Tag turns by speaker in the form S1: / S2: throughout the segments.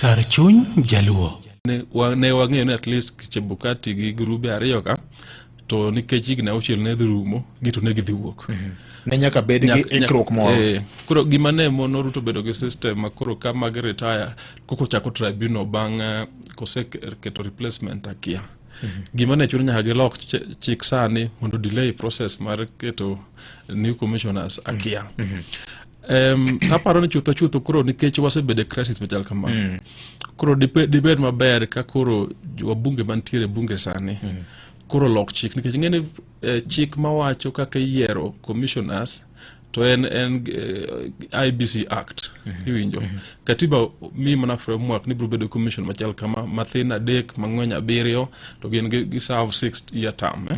S1: Kar chuny jaluo.
S2: Ne wang'eyo ni at least Chebukati gi grube ariyo ka to nikech higni auchiel ne dhi rumo gito ne gidhi wuok.
S3: Ne nyaka bed gi ikruok moro.
S2: Koro gima ne mono Ruto bedo gi system ma koro ka mag retire koko chako tribunal bang' koseketo replacement akia. Gima ne chuno nyaka gilok chik sani mondo delay process mar keto new commissioners akia. Aparo ni chutho koro nikech wasebede crisis machal kama. Koro dibed maber ka koro wabunge mantiere bunge sani. Koro lok chik nikech ng'ene chik mawacho kaka yiero commissioners to en IBC Act. Iwinjo. Katiba mi mana framework ni bedo commission machal kama mathin 3 mang'eny 7 to gin gi serve 6 year term.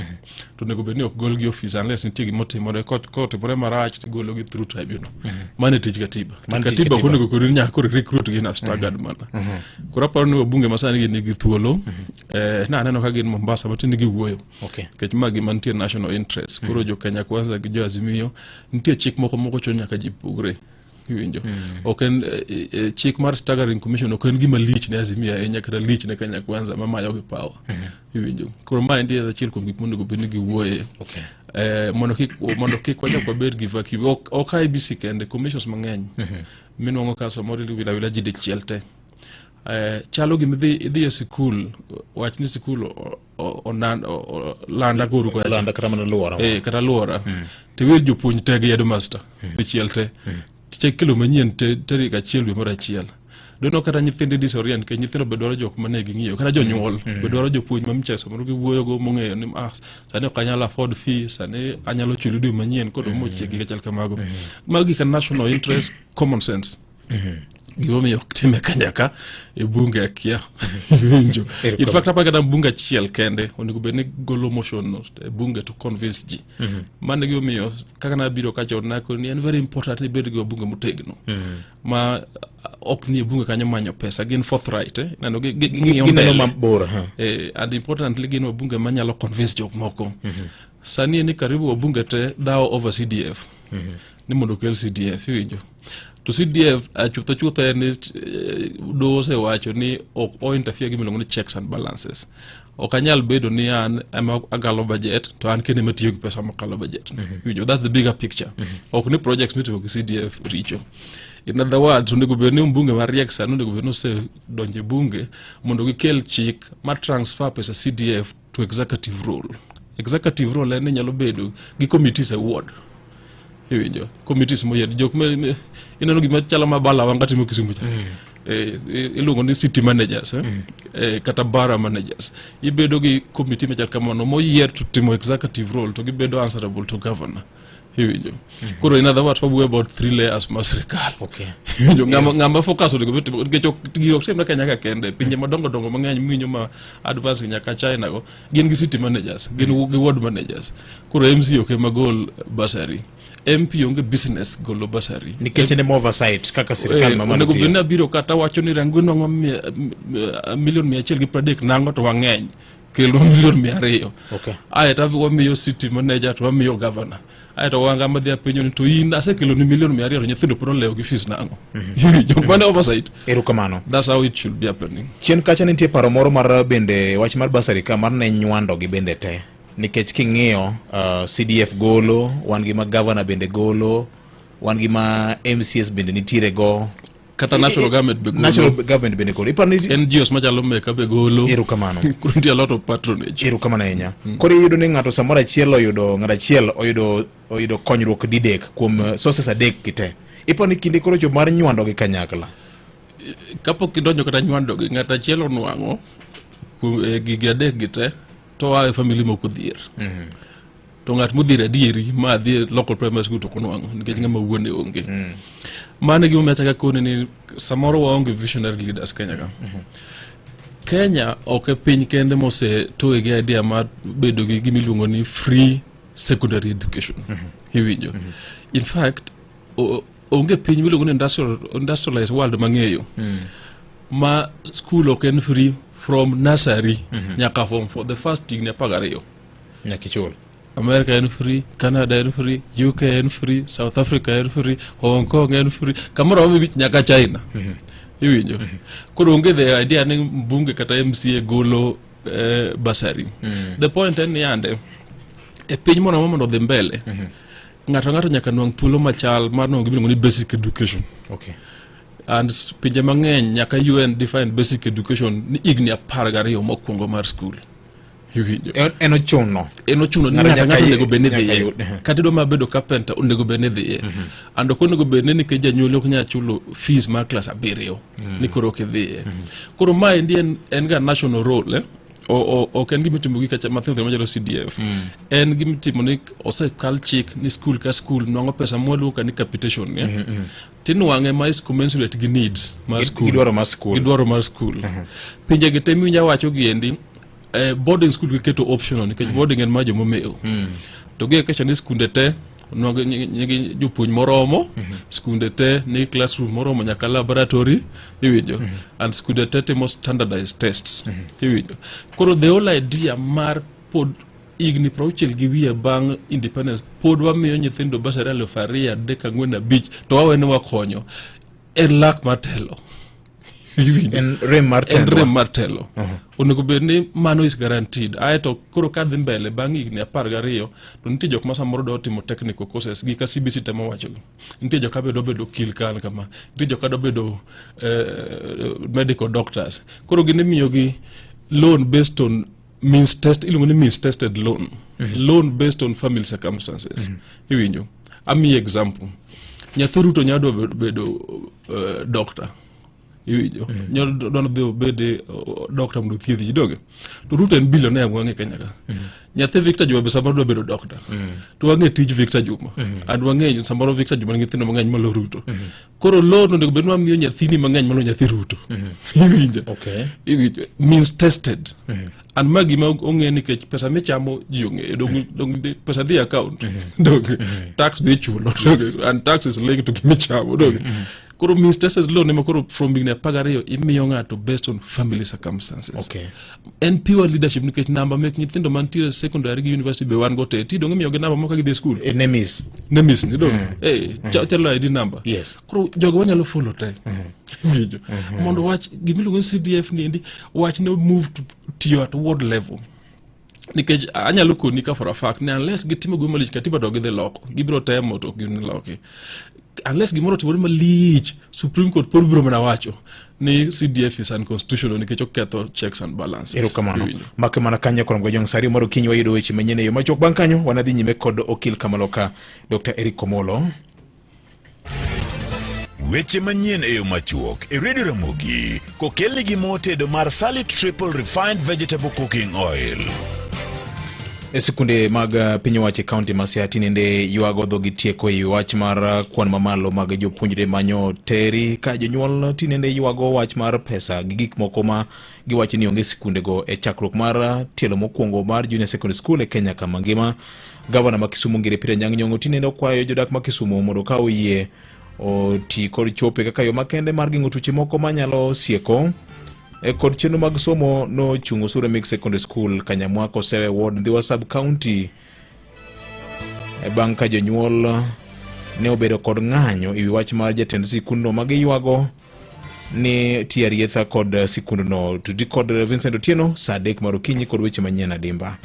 S2: To nego bedni ok gol gi office unless nitie gima otimore kotimore marach tigolo gi through tribunal. Mane tich katiba. Katiba konego koro nyaka koro recruit gi na staggered mana. Koro aparo ni wabunge masani gin gi thuolo. Na aneno ka gin Mombasa matindi gi wuoyo. Kech magi mantie national interest. Koro jo Kenya Kwanza gi jo Azimio nitie chik moko chon nyaka jipugre. Iwinjo. Oken chik mar staggering commission oken gima lich ne Azimio ahinya kata lich ne Kenya Kwanza mamayo gi power. Iwinjo. Koro ma ndiye achiel kuom gik monego bedni gi wuoye. Mondo kik wachako bed gi vacuum. Ok IBC kende commissions mang'eny. Minwang'o ka samoro wila ji dichiel te. Chalo gima idhi e sikul, wach ni sikul landa guru ko
S3: landa kata mana luora.
S2: Kata luora. Te wil jopuonj te gi headmaster dichiel te. Tiche kelo manyien tarik achiel dwe mar achiel. Dono kata nyithinde disorient ke nyithindo bedwaro jok mane ging'iyo kata jonyuol bedwaro jopuonj mamche samoro giwuoyo go mong'eyo ni sani ok anyalo afford fees, sani anyalo chulo dwe manyien kod mochiek gi chal kamago. Magi kan national interest, common sense. Giwomiyo time kanyaka e bunge akia. Winjo. In fact hapa kada bunge achiel kende onego bedni golo motion no e bunge to convince ji. Mane giwomiyo kaka na biro kacha onako ni en very important ni bed gi bunge motegno. Ma ok ni bunge kanyo manyo pesa gin forthright nano ging'iyo
S3: mbele mabor
S2: and importantly gin bunge manyalo convince jok moko. Sani ni karibu wabunge te dao over CDF. Ni mondo kel CDF winjo. To CDF chutho ni dose wacho ni ok interfere gi milongo ni checks and balances. Ok anyal bedo ni an agalo budget to an kene matiyo gi pesa makalo budget. That's the bigger picture. Ok ni projects mitiyo gi CDF richo. In other words, onego bedni mbunge mariek sani onego bedni se donje bunge mondo gikel chik ma transfer pesa CDF to executive role. Executive role en nyalo bedo gi committees e ward. Iwinjo. Committees moyed jok me ineno gima chala mabala wanga timo Kisumu cha. Iluongo ni city managers kata bara managers. Ibedo gi committee machal kamano moyier to timo executive role to gibedo answerable to governor. Iwinjo. Koro in other words we about 3 layers ma serikal. Iwinjo ngama focus onego bedo gecho giro sem na Kenya ka kende pinje madongo mang'eny mwinyo ma advance nyaka China go gin gi city managers gin gi ward managers. Koro MC ok magol basari. MP onge business golo basari.
S3: Nikech ne oversight kaka serikal mamano.
S2: Onego bedni biro kata wacho ni rangono million 130 nango to wang'eny. Kelo million 200. Ayeta wamiyo city manager to wamiyo governor. Ayeta wanga madhia penyo ni to in asekelo ni million 200 to nyithindo poro leo gi fees nango. Jok mane oversight.
S3: Erokamano.
S2: That's how it should be happening.
S3: Chien kacha nitie paro moro mar bende wach mar basari ka mar ne nywando gi bende te. Nikech king'iyo CDF golo, wan gi ma governor bende golo, wan gi ma MCS bende nitiere go.
S2: Kata national government be golo.
S3: National government bende golo. Ipani
S2: NGOs machalo meka be golo.
S3: Erokamano.
S2: Kurunti a lot of patronage.
S3: Erokamano ahinya. Koro iyudo ni ng'ato samoro achiel oyudo konyruok didek kuom sources adek kite. Ipani kinde koro chop mar nywando gi kanyakla.
S2: Kapok idonjo kata nywando gi ng'ato achiel onwang'o gigi adek gite to a family moko dhier. To ng'at modhier adieri ma dhi local primary school to konwang'o nikech ng'ama wuone onge. Mane gima machaka kone ni samoro waonge visionary leaders Kenya ka. Kenya ok piny kende mose towe gi idea ma bedo gi gimiluongo ni free secondary education. Iwinjo. In fact onge piny miluongo ni industrialized world mang'eyo. Ma school ok en free from nursery nyaka form for the first thing ne pagario.
S3: Nyakichul.
S2: America and free, Canada and free, UK and free, South Africa and free, Hong Kong and free. Kamoro omi nyaka China. iwinjo koro onge the idea ni bunge kata MCA golo basari the point en ni ande e piny moro mondo dhi mbele ng'ato nyaka nwang' thuolo machal mar nongo gimiluongo ni basic education.
S3: Okay.
S2: And pinje mang'eny nyaka UN define basic education ni higni 12 mokwongo mar school.
S3: En ochuno
S2: ni ng'ato onego bed ni dhiye kata idwa mabedo carpenter onego bed ni dhiye and ok onego bed ni nikech janyuol ok nyal chulo fees mar class 7 ni koro ok dhiye koro ma en ga national role ok en gimitimo gi kacha mathindo majalo CDF en gimitimo ni osekal chik ni school ka school nwang'o pesa mwaluongo ni capitation tinwang'e ma is commensurate gi needs mar school gidwaro mar school pinje gi temi nya wacho giendi boarding school giketo optional nikech boarding en ma jomomeo to gi kacha ni skunde te nigi jopuonj moromo skunde te ni classroom moromo nyaka laboratory iwinjo and skunde te timo standardized tests iwinjo koro the whole idea mar pod igni 60 gi wiye bang' independence pod wamiyo nyithindo basari 2,405 to wawene wakonyo en lak mar telo
S3: en rem mar telo
S2: onego bed ni mano is guaranteed aeto koro ka dhi mbele bang' higni 12 to nitie jok ma samoro do timo technical courses gi ka CBC temo wacho nitie jok ka bedo kil kan kama nitie jok ka do bedo medical doctors koro gine miyo gi loan based on means test iluongo ni means tested loan loan based on family circumstances iwinjo ami example nyathi Ruto nyado bedo doctor iwinjo nyalo dono be bede doctor mdo thiedhi jidoge to Ruto en billionaire mwange Kenya ka nyathi Victor Juma be samoro do bedo doctor to wange tich Victor Juma and wange samoro Victor Juma nyithindo mang'eny malo Ruto koro loan onego bedwa miyo nyathini mang'eny malo nyathi Ruto iwinjo iwinjo means tested and magi ma ong'e nikech pesa michamo ji ong'e dong pesa dhi account dong tax be chulo and tax is linked to gimichamo dong koro means tested loan ema koro from beginning 12 imiyo ng'ato based on family circumstances and pure leadership nikech namba mek nyithindo mantiere secondary gi university be wan go te ti dong imiyo gi namba moko gi dhi school
S3: nemis
S2: ni dong chalo ID number koro jogo wanyalo follow te video mondo wach gimiluongo ni CDF ni wach ne move to tier at ward level nikech anyalo koni ka for a fact ni unless gitimo go malich katiba dog gi loko gibiro temo to gin loki unless gimoro timore malich Supreme Court por biro mana wacho ni CDF is unconstitutional nikech oketho checks and balances.
S3: Ero kamano make mana kanya kono gojong sari moro kinyo wayudo weche manyene yo machok bang' kanyo wanadhi nyime kod okil Komolo ka Dr. Eric Komolo.
S4: Weche manyien e yo machuok e Radio Ramogi kokelni gi motedo mar Salit Triple Refined Vegetable Cooking Oil.
S3: E sikunde mag piny owacho county ma Siaya tinende yuago dhogi tieko e wach mar kwan mamalo mag jopuonjre manyo teri ka jonyuol tinende yuago wach mar pesa gi gik moko ma giwacho ni onge sikunde go e chakruok mar tielo mokwongo mar junior secondary school e Kenya kama ngima. Gavana ma Kisumu Ngire Peter Anyang' Nyong'o tinende kwayo jodak ma Kisumu mondo ka oyie oti kod chope kaka yo makende mar geng'o tuoche moko manyalo sieko kod chenro mag somo no chungo Sura Mix Secondary School Kanyamwako Sewe Ward Ndhiwa Sub County bang' ka jonyuol ne obedo kod ng'anyo e wach mar jatend sikundno ma giywago ni tiarietha kod sikundno tudi kod Vincent Otieno saa 3 mar okinyi kod weche manyien adimba.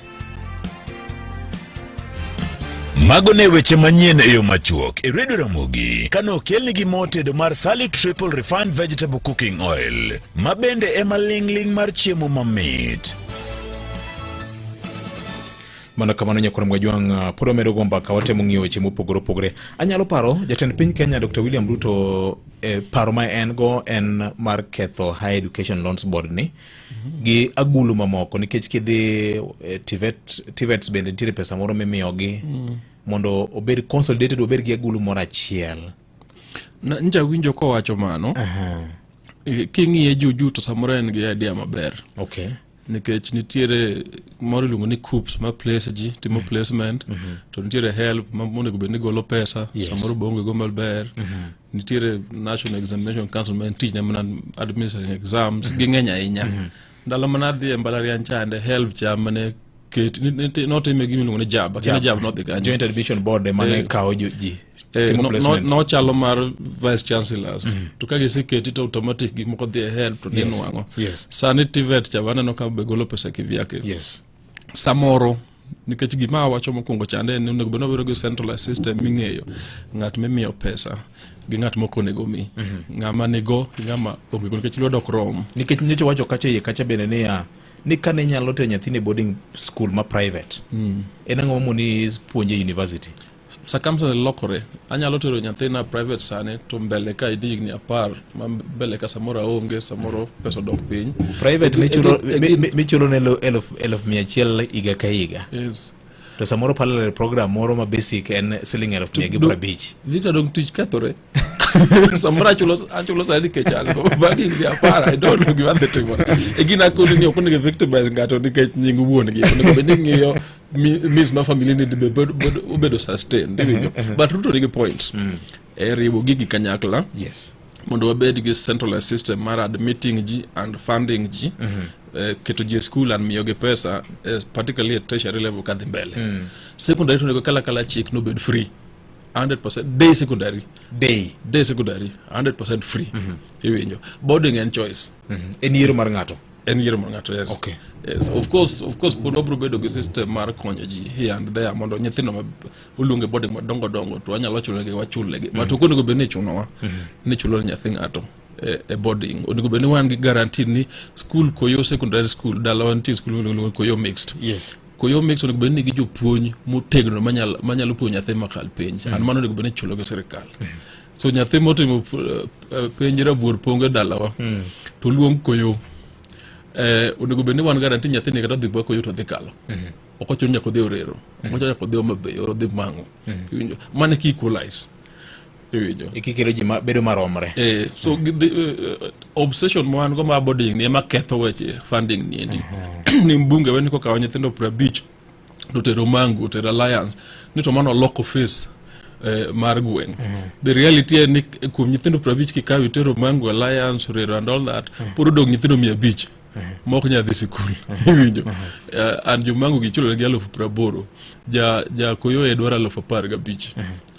S4: Mago ne weche manyien e yo machuok e Radio Ramogi kano kelni gi motedo mar Salit Triple Refined Vegetable Cooking Oil mabende ema ling mar chiemo mamit.
S3: Mana kamano nyakoro mwajwang' podo medo gomba ka watemo ng'iyo weche mopogore opogore. Anyalo paro jatend piny Kenya Dr. William Ruto paro ma en go en mar ketho Higher Education Loans Board ni gi agulu mamoko nikech kidhi TVETs bende nitiere pesa moro mimiyogi mondo obed consolidated obed gi agulu moro achiel.
S2: Nja winjo ko wacho mano king'iye juju to samoro en gi idea maber. Nikech nitiere moro luongo ni COOPS ma place ji timo placement to nitiere help ma monego bed ni golo pesa samoro bonge go maber nitiere National Examination Council ma tich ne mana administering exams gi ng'eny ahinya ndalo mana dhi e mbalariany chande help cha mane ket not ime gi miluongo ni JAB kendo JAB no dhi kanyo
S3: Joint Admission Board mane kawo ji timo placement.
S2: No chalo mar vice chancellors. To ka giseketi to automatic gimoko dhi ahead to
S3: Yes.
S2: ninwang'o.
S3: Yes.
S2: Sani TVET cha waneno ka be golo pesa kivyake.
S3: Yes.
S2: Samoro nikech gima awacho mokwongo chande en ni onego bed nobedo gi centralized system ming'eyo ng'at mimiyo pesa gi ng'at moko onego mi. Ng'ama nigo gi ng'ama onge go nikech lwedo ok rom.
S3: Nikech nyocha wacho kacha iye kacha bende niya ni kane nyalo tero nyathine boarding school ma private. En ang'o moni puonje university?
S2: Circumstances lokore. Anyalo tero nyathina private sani to mbele ka idigni 10 ma mbele ka samoro aonge samoro pesa dok piny.
S3: Private michulo ne 1,100 higa ka higa.
S2: Yes.
S3: To samoro parallel program moro ma basic en siling 1,150.
S2: Victor dong tich kethore. Samoro achulo sani kechal go bagi ndi 10 I don't know gima dhi timore. E gina ko ni ok onego victimize ng'ato nikech nying wuon gi. Onego bed ni ng'iyo miss ma family ni bedo sustain. But ruto nigi point. Riwo gigi kanyakla.
S3: Yes.
S2: Mondo wabed gi centralized system mar admitting ji and funding ji. Keto ji school and miyoge pesa particularly at tertiary level kadhi mbele. Secondary to nego kala chik no bed free 100% day secondary 100% free. Iwinjo boarding and choice
S3: En yiero mar ng'ato.
S2: Yes.
S3: Okay.
S2: Yes, of course pod obro bedo gi system mar konyo ji here and there mondo nyithindo ma uluonge boarding madongo to anyalo chulo gi wachulegi but okonego bed ni chunowa ni chulo nyathi ng'ato e boarding. Onego bed ni wan gi guarantee ni school koyo secondary school dalawa nitie school koyo mixed.
S3: Yes.
S2: Koyo mixed onego bed ni gi jopuonj motegno manyalo puonjo nyathi makal penj and mano onego bed ni chulo gi sirikal. So nyathi motimo penj rabuor ponge dalawa to luong koyo onego bed ni wan guarantee nyathini kata dhi koyo to dhi kalo. Ok ochuno nyaka odhi orero. Ok ochuno nyaka odhi mabeyo odhi mango. Iwinjo mane ki equalize. Iwinjo
S3: Ikikelo ji bedo maromre.
S2: So obsession mo an go ma boarding ni ema ketho weche funding ni endi. Ni mbunge weni ko kawo nyithindo 50 to tero mango to alliance ni to mano local face mar gweng. The reality is ni kuom nyithindo 50 kikawi tero mango alliance rero and all that puro dog nyithindo 500 mok nya dhi sikul. Iwinjo and jomango gichulo gi 80,000 ja koyo edwara 15,000.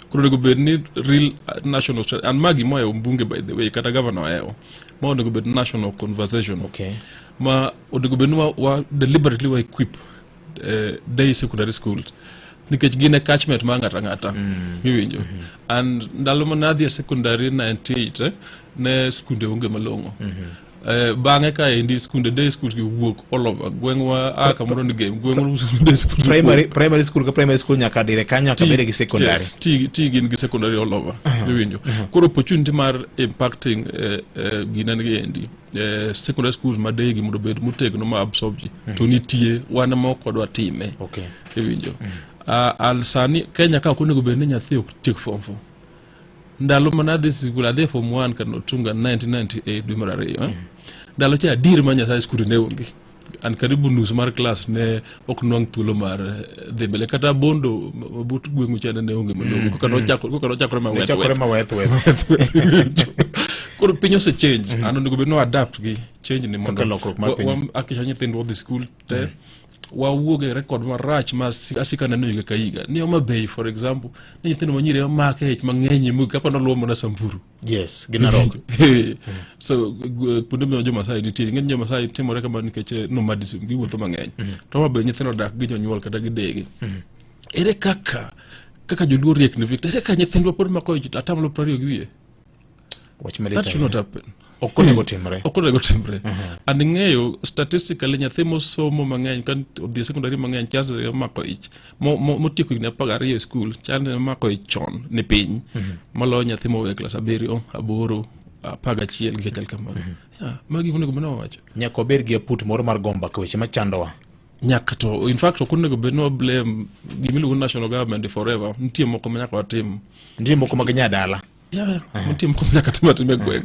S2: Kuro nego bed ni real national and magi moya mbunge by the way kata governor eo ma onego bed national conversation.
S3: Okay.
S2: Ma onego bed ni wa deliberately wa equip day secondary schools nikech gine catchment ma ng'ata iwinjo and ndalo manadhi secondary 98 ne skunde onge malongo. Bang'e ka endi skunde day schools gi wuok all over gwengwa kamoro ni game gwengwa day schools
S3: primary school ka primary school nyaka dire kanyo ka bede gi secondary.
S2: Yes, ti gin gi secondary all over. Iwinjo koro opportunity mar impacting ginen gi endi secondary schools ma day gi mondo bed motegno ma absorb ji to nitie wan ma kodwa time.
S3: Okay.
S2: Iwinjo al sani Kenya ka onego bed ni nyathi ok tiek form 4 ndalo manadhi sikul adhi form 1 kano tunga 1998 dwe mar 2 ndalo cha dir ma nyathi skul ne onge an karibu nus mar class ne ok nwang thuolo mar dhi mbele kata bondo but gweng'u cha ne onge malongo kano chakore ma wet. Koro piny ose change and onego bed no adapt gi change ni mondo akisha nyithindo dhi skul te wawuoge record marach ma asika neno higa ka higa ni Homa Bay for example ni nyithindo manyire make ich mang'eny mu kapa no luomo na Samburu.
S3: Yes, ginarok.
S2: So kuonde ma joma sai nitie ng'eny joma sai timore kama nikech nomadism giwuotho mang'eny to Homa Bay nyithindo dak gi jonyuol kata gi degi. Ere kaka joluo riek ni Victor ere ka nyithindwa pod mako atamlo 20 gi wiye. That should not happen.
S3: Okonego timre.
S2: And ng'eyo statistically nyathi mosomo mang'eny kan odhi secondary mang'eny chances mako ich motieko higni 12 school chances mako ich chon ni piny maloyo nyathi mowe class 7 8 11 gi chal kamano. Magi onego bed wacho
S3: nyaka obed gi put moro mar gomba ka weche machandowa
S2: nyaka to in fact okonego bed no blame gimiluongo national government forever. Nitie moko ma nyaka watim.
S3: Nitie moko mag nyadala.
S2: Mutim ko nyaka time gweng.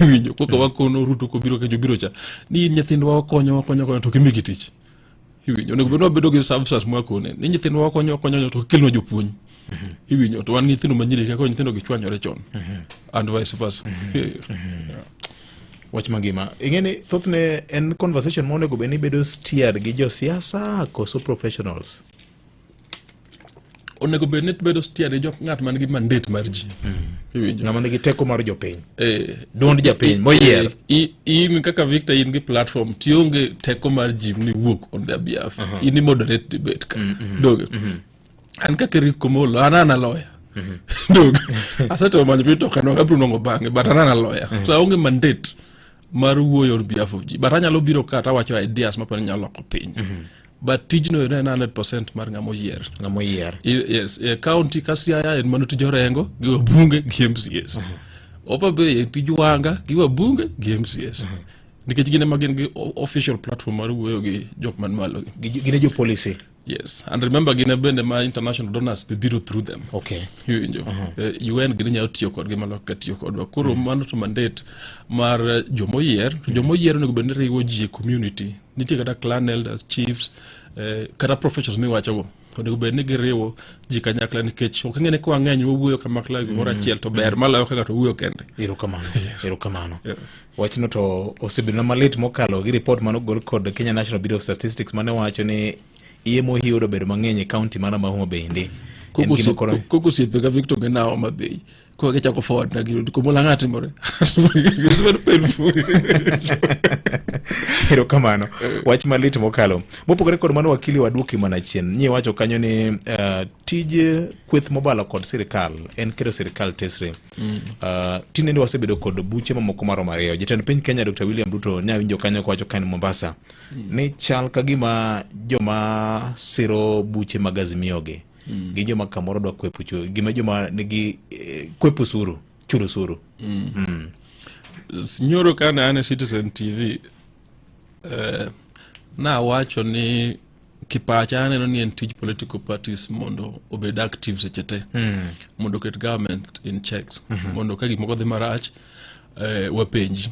S2: Iwinjo koko wakono ruto ko biro ka jobiro cha ni nyithindwa wakonyo to kimigi tich. Iwinjo onego bed no bedo gi substance mwakone ni nyithindwa wakonyo to kelno jopuonj. Iwinjo to wan nyithindo manyiri ka nyithindo gichwanyore chon and vice versa.
S3: Wach mangima ing'eni thothne en conversation monego bed ni bedo steered gi josiasa koso professionals.
S2: onego bed ni bedo stiane jok ng'at man gi mandate mar ji. Iwinjo?
S3: Ng'ama nigi teko mar jopiny. Duond japiny moyier.
S2: In kaka Victor in gi platform tionge teko mar ji ni wuok on their behalf. In moderate debate ka. Doge. An kaka Rick Komolo anana lawyer. Doge. Asato manyo bito kano abru nongo bange but anana lawyer. So aonge mandate mar wuoyo on behalf of ji. But anyalo biro kata wacho ideas mapani nyalo loko piny. But tijno en 100% mar ng'amo yier.
S3: Ng'amo yier.
S2: Yes, county Kasiaya en mano tijo rengo gi wabunge gi MCS. Opa be tij wanga gi wabunge gi MCS. Nikech gine magin gi official platform mar wuoyo gi jok man malo gi.
S3: Gine jo policy.
S2: Yes, and remember gine bende ma international donors be biro through them.
S3: Okay.
S2: UN gine nyalo tiyo kod gi malo ka tiyo kodwa. Koro mano to mandate mar jomoyier onego bende riwo ji e community. Nitie kata clan elders, chiefs, kata professionals miwacho go. Onego bende giriwo ji kanyakla nikech ok ng'ene kwa ng'eny wuoyo kamakla gimoro achiel to ber maloyo ka ng'ato wuoyo kende.
S3: Erokamano. Wachno to osebedo malit mokalo gi report mano gol kod Kenya National Bureau of Statistics mane wacho ni iye mohiudo bedo mang'eny e county mana ma Homa Bay ndi.
S2: Koko siepe ka Victor gena Homa Bay. Ko ke chako forward na giro ko mola ngati more.
S3: Erokamano. Wach malit mokalo. Mopogore kod mano wakili waduoki mana chien. Nyie wacho kanyo ni tij kweth mobalo kod sirikal en kero sirikal tesre. Tinende wasebedo kod buche mamoko maromo ariyo. Jatend piny Kenya Dr. William Ruto nyawinjo kanyo kwacho kan Mombasa. Ni chal kagima joma siro buche magazimioge. Gi joma kamoro dwa kwepo gima joma nigi kwepo suru churu suru.
S2: Nyoro kana ane Citizen TV na wacho ni kipacha aneno ni en tij political parties mondo obed active sechete mondo ket government in checks mondo ka gimoko dhi marach wapenji.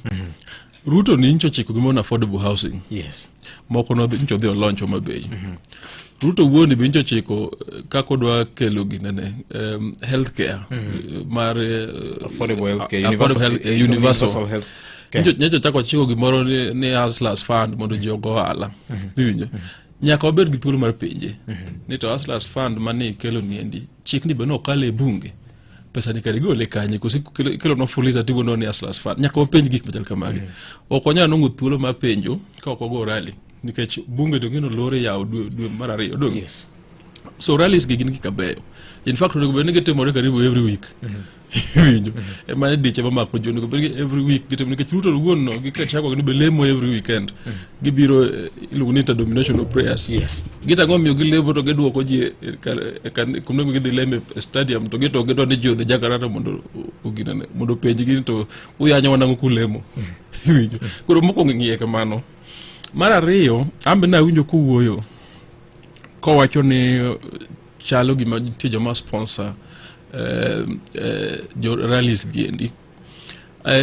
S2: Ruto ni ncho chiko gimona affordable housing.
S3: Yes.
S2: Moko no ncho dhi oloncho mabei. Ruto wuoni binjo chiko kako dwa kelo ginene healthcare mar
S3: affordable healthcare
S2: universal health. Nyecho chako chiko gimoro ni Hustlers Fund mondo ji ogo ohala. Niwinjo? Nyaka obed gi thuolo mar penje. Ni to Hustlers Fund mane kelo niendi chik ni beno kale bunge. Pesa ni kare gole kanye kosi kelo no fuliza tibo no ni Hustlers Fund. Nyaka openj gik machal kamagi. Okonya nongo thuolo mar penjo ka okogo rally. Nikech bunge to gino lore yaw dwe mar ariyo dong.
S3: Yes.
S2: So rallies gin kikabeyo. In fact onego bed ni gitimore karibu every week. Winjo. E mane diche mamako jo onego bed ni every week gitimore nikech Ruto wuon no gikachako ni belemo every weekend. Gibiro iluongo ni interdomination of prayers.
S3: Yes.
S2: Gitango miyo gilebo to giduoko ji kumno gidhi leme stadium to gito gido ni jo the Jakarta mondo uginane mondo penji gin to uyanyo wanango kulemo. Winjo. Koro moko ng'iye kamano. Mar ariyo, ambe na winjo kuwuoyo kowacho ni chalo gima nitie joma sponsor jo rallies giendi.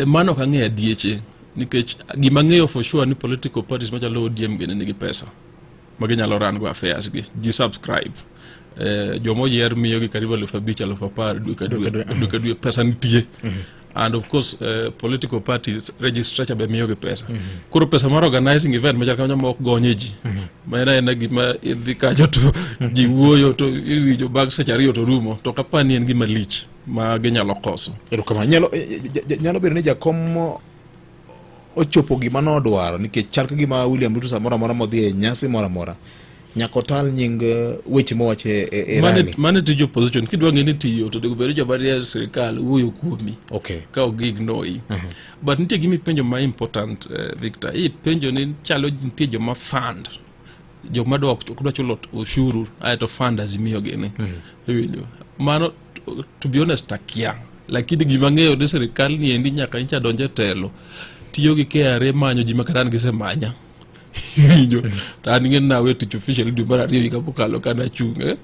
S2: Mano ka ng'e adieche nikech gima ng'eyo for sure ni political parties machalo ODM gene nigi pesa maginyalo run go affairs gi subscribe. Jomo yer miyo gi karibu 5,000 10,000 dwe dwe pesa nitie. And of course political parties register be miyo gi pesa. Kuro pesa mar organizing event machal kama mok gonyeji. Maana en gima idhi kanyo to ji wuoyo to iwinjo bag seche ariyo to rumo to kapani en gima lich ma ginyalo koso.
S3: Erokamano nyalo bedo ni jakom ochopo gima no dwaro nikech chal ka gima William Ruto samora mora modhi e nyasi mora mora. Nyakotal nying weche mowache e rally.
S2: Mane tijo position kidwa ng'eni tiyo to dego bedo jobari ya sirikal wuoyo kuomi.
S3: Okay.
S2: Ka ogignoi. But nitie gimi penjo ma important Victor. Hii penjo ni chalo nitie joma fund. Joma dwa chulo ushuru aito fund azimiyo gene. Mano to be honest takia. Lakini gima ng'eyo de sirikal ni endi nyaka incha donje telo. Tiyo gi KRA manyo jima karan gisemanya. Winjo tani ng'en nawe tich officially dwe mar ariyo ikapokalo kana chunge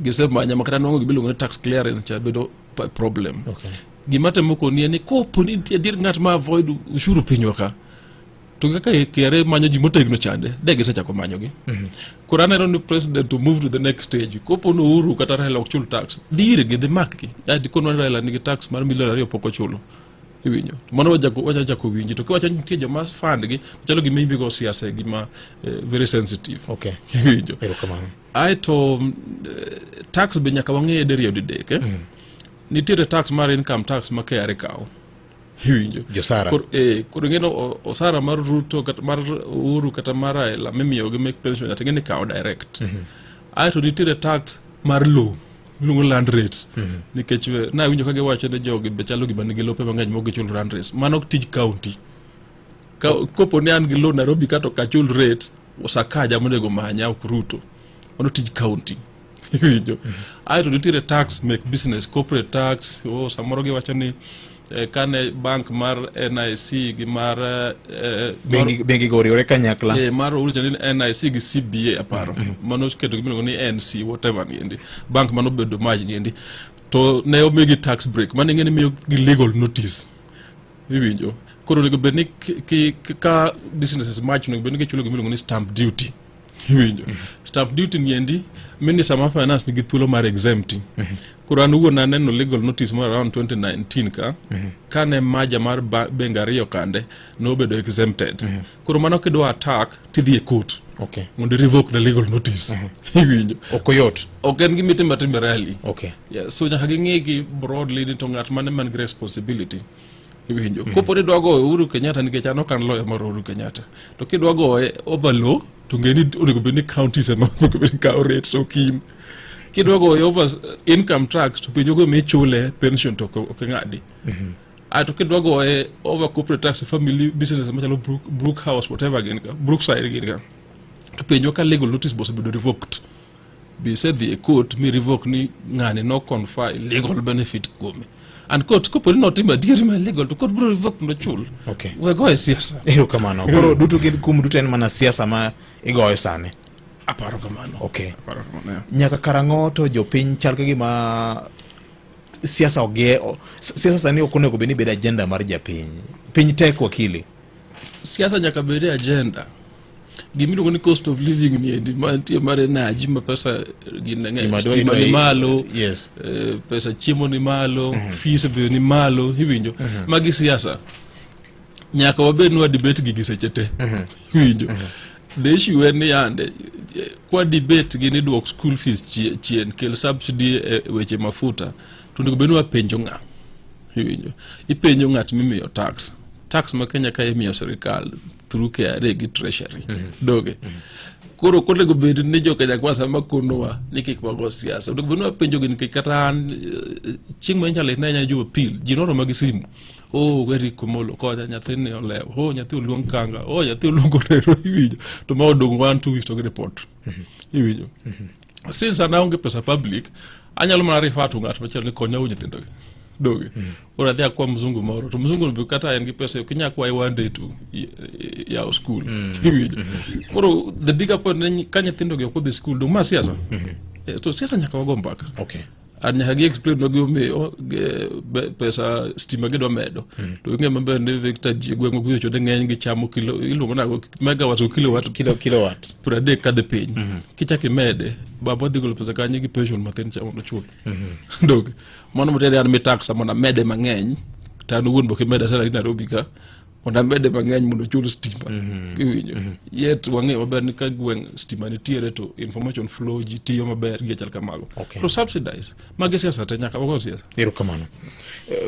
S2: gisemanya makata nongo gibiluongo ni tax clearance cha bedo problem. Gima temo koni ni kopo ni nitie dir ng'at ma avoid ushuru pinywa ka to kaka kere manyo ji motegno chande de gisechako manyogi. Koro aneno ni president to move to the next stage kopo no Uhuru kata Raila ok chul tax dire gi the mark ati kono Raila nigi tax mar $2 million pok ochulo iwinjo mano wajako winji to kiwacho nitie joma fund gi chalo gima imbigo siasa gima very sensitive iwinjo aito tax be nyaka wang'e deriyo didek nitiere tax mar income tax ma KRA kawo iwinjo
S3: josara
S2: koro ng'eno osara mar Ruto kata mar Uhuru kata mar Raila mimiyo gi make pension ati ng'eni kawo direct aito nitiere tax mar low miluongo land rates nikech na winjo kage wacho ne jogi be chalo gima nigi lope mang'eny mok gichul land rates mano ok tij county kopo ni an gi low Nairobi kato kachul rates osakaja monego manya ok Ruto mano tij county iwinjo aito nitiere tax make business corporate tax samoro giwacho ni kane bank mar NIC gi mar
S3: bengi goriore kanyakla
S2: mar original NIC gi CBA aparo mano keto gimiluongo ni NC whatever ni bank mano bedo maj ni to ne omigi tax break mane ngene miyo gi legal notice iwinjo koro nego bedni ka businesses maj nego bedni gichulo gimiluongo ni stamp duty iwinjo stamp duty ni Minister of Finance nigi thuolo mar exempting koro an wuon aneno legal notice mar around 2019 kane maja mar bengi ariyo kande no bedo exempted koro mano kidwa attack tidhi e court mondo revoke the legal notice iwinjo
S3: okoyot
S2: ok en gima timore rally so nyaka ging'e gi broadly to ng'at mane man gi responsibility iwinjo kopo ni dwa goyo Uhuru Kenyatta nikech an ok an lawyer mar Uhuru Kenyatta to kidwa goye overlaw to ngeni onego bedni counties ema onego bedni kawo rates okin kidwa goye over income tax to pinyogo michule pension to ok ng'adi to kidwa goye over corporate tax family business machalo Brook House whatever gin ka Brookside gin ka to pinyo ka legal notice bose bedo revoked be said the court mi revoke ni ng'ani no confer legal benefit kuome and court kopo ni notima dieri ma legal to court bro revoke no chul we go e siasa
S3: kamano koro duto gin kum duto en mana siasa ma igoyo sane
S2: aparo kamano
S3: nyaka karang'o to jopiny chal ka gima siasa siasa sani ok onego bedni bedo agenda mar japiny piny tek wakili
S2: siasa nyaka bed agenda gimiluongo ni cost of living ni mantie mare naji ma pesa stima ni malo pesa chiemo ni malo fees be ni malo iwinjo magi siasa nyaka wabed nwa debate gi seche te iwinjo the issue en yande kwa debate gi ni dwok school fees chien kel subsidy weche mafuta to ndiko bed nwa penjo ng'a iwinjo ipenjo ng'at mimiyo tax ma Kenya ka imiyo serikal through KRA gi treasury doge koro konego bed ni jo Kenya kwa sama konowa ni kik wago siasa onego bedni wapenjo gi nikech kata chieng' manchale na nya jo appeal jinoro mag simu weri Komolo konya nyathini olewo nyathi oluong kanga nyathi oluongo lero iwinjo to ma odong 1-2 weeks to gi report iwinjo since anaonge pesa public anyalo mana refer to ng'at machielo ni konya nyithindo doge ora dhia kwa mzungu moro to mzungu no kata en gi pesa kinya kwa one day to ya school iwinjo koro the bigger point ka nyithindo gi ko the school do ma siasa to siasa nyaka wago mbaka anya gi explain no gi pesa stima gi do medo to ng'e maber ne Victor ji gwengo gi chode ng'eny gi chamo kilo iluongo na megawatt kilowatt per day ka de piny kichaki mede baba dhi golo pesa kanye gi pension mathin chamo no chul dog mono motede an mi tax amona mede mang'eny tano wuon boke meda sala Nairobi ka onda mede mang'eny mondo chul stima iwinjo yet wang'e maber ni ka gweng stima nitiere to information flow ji tiyo maber gi chal kamago to subsidize magi siasa te nyaka wago siasa
S3: kamano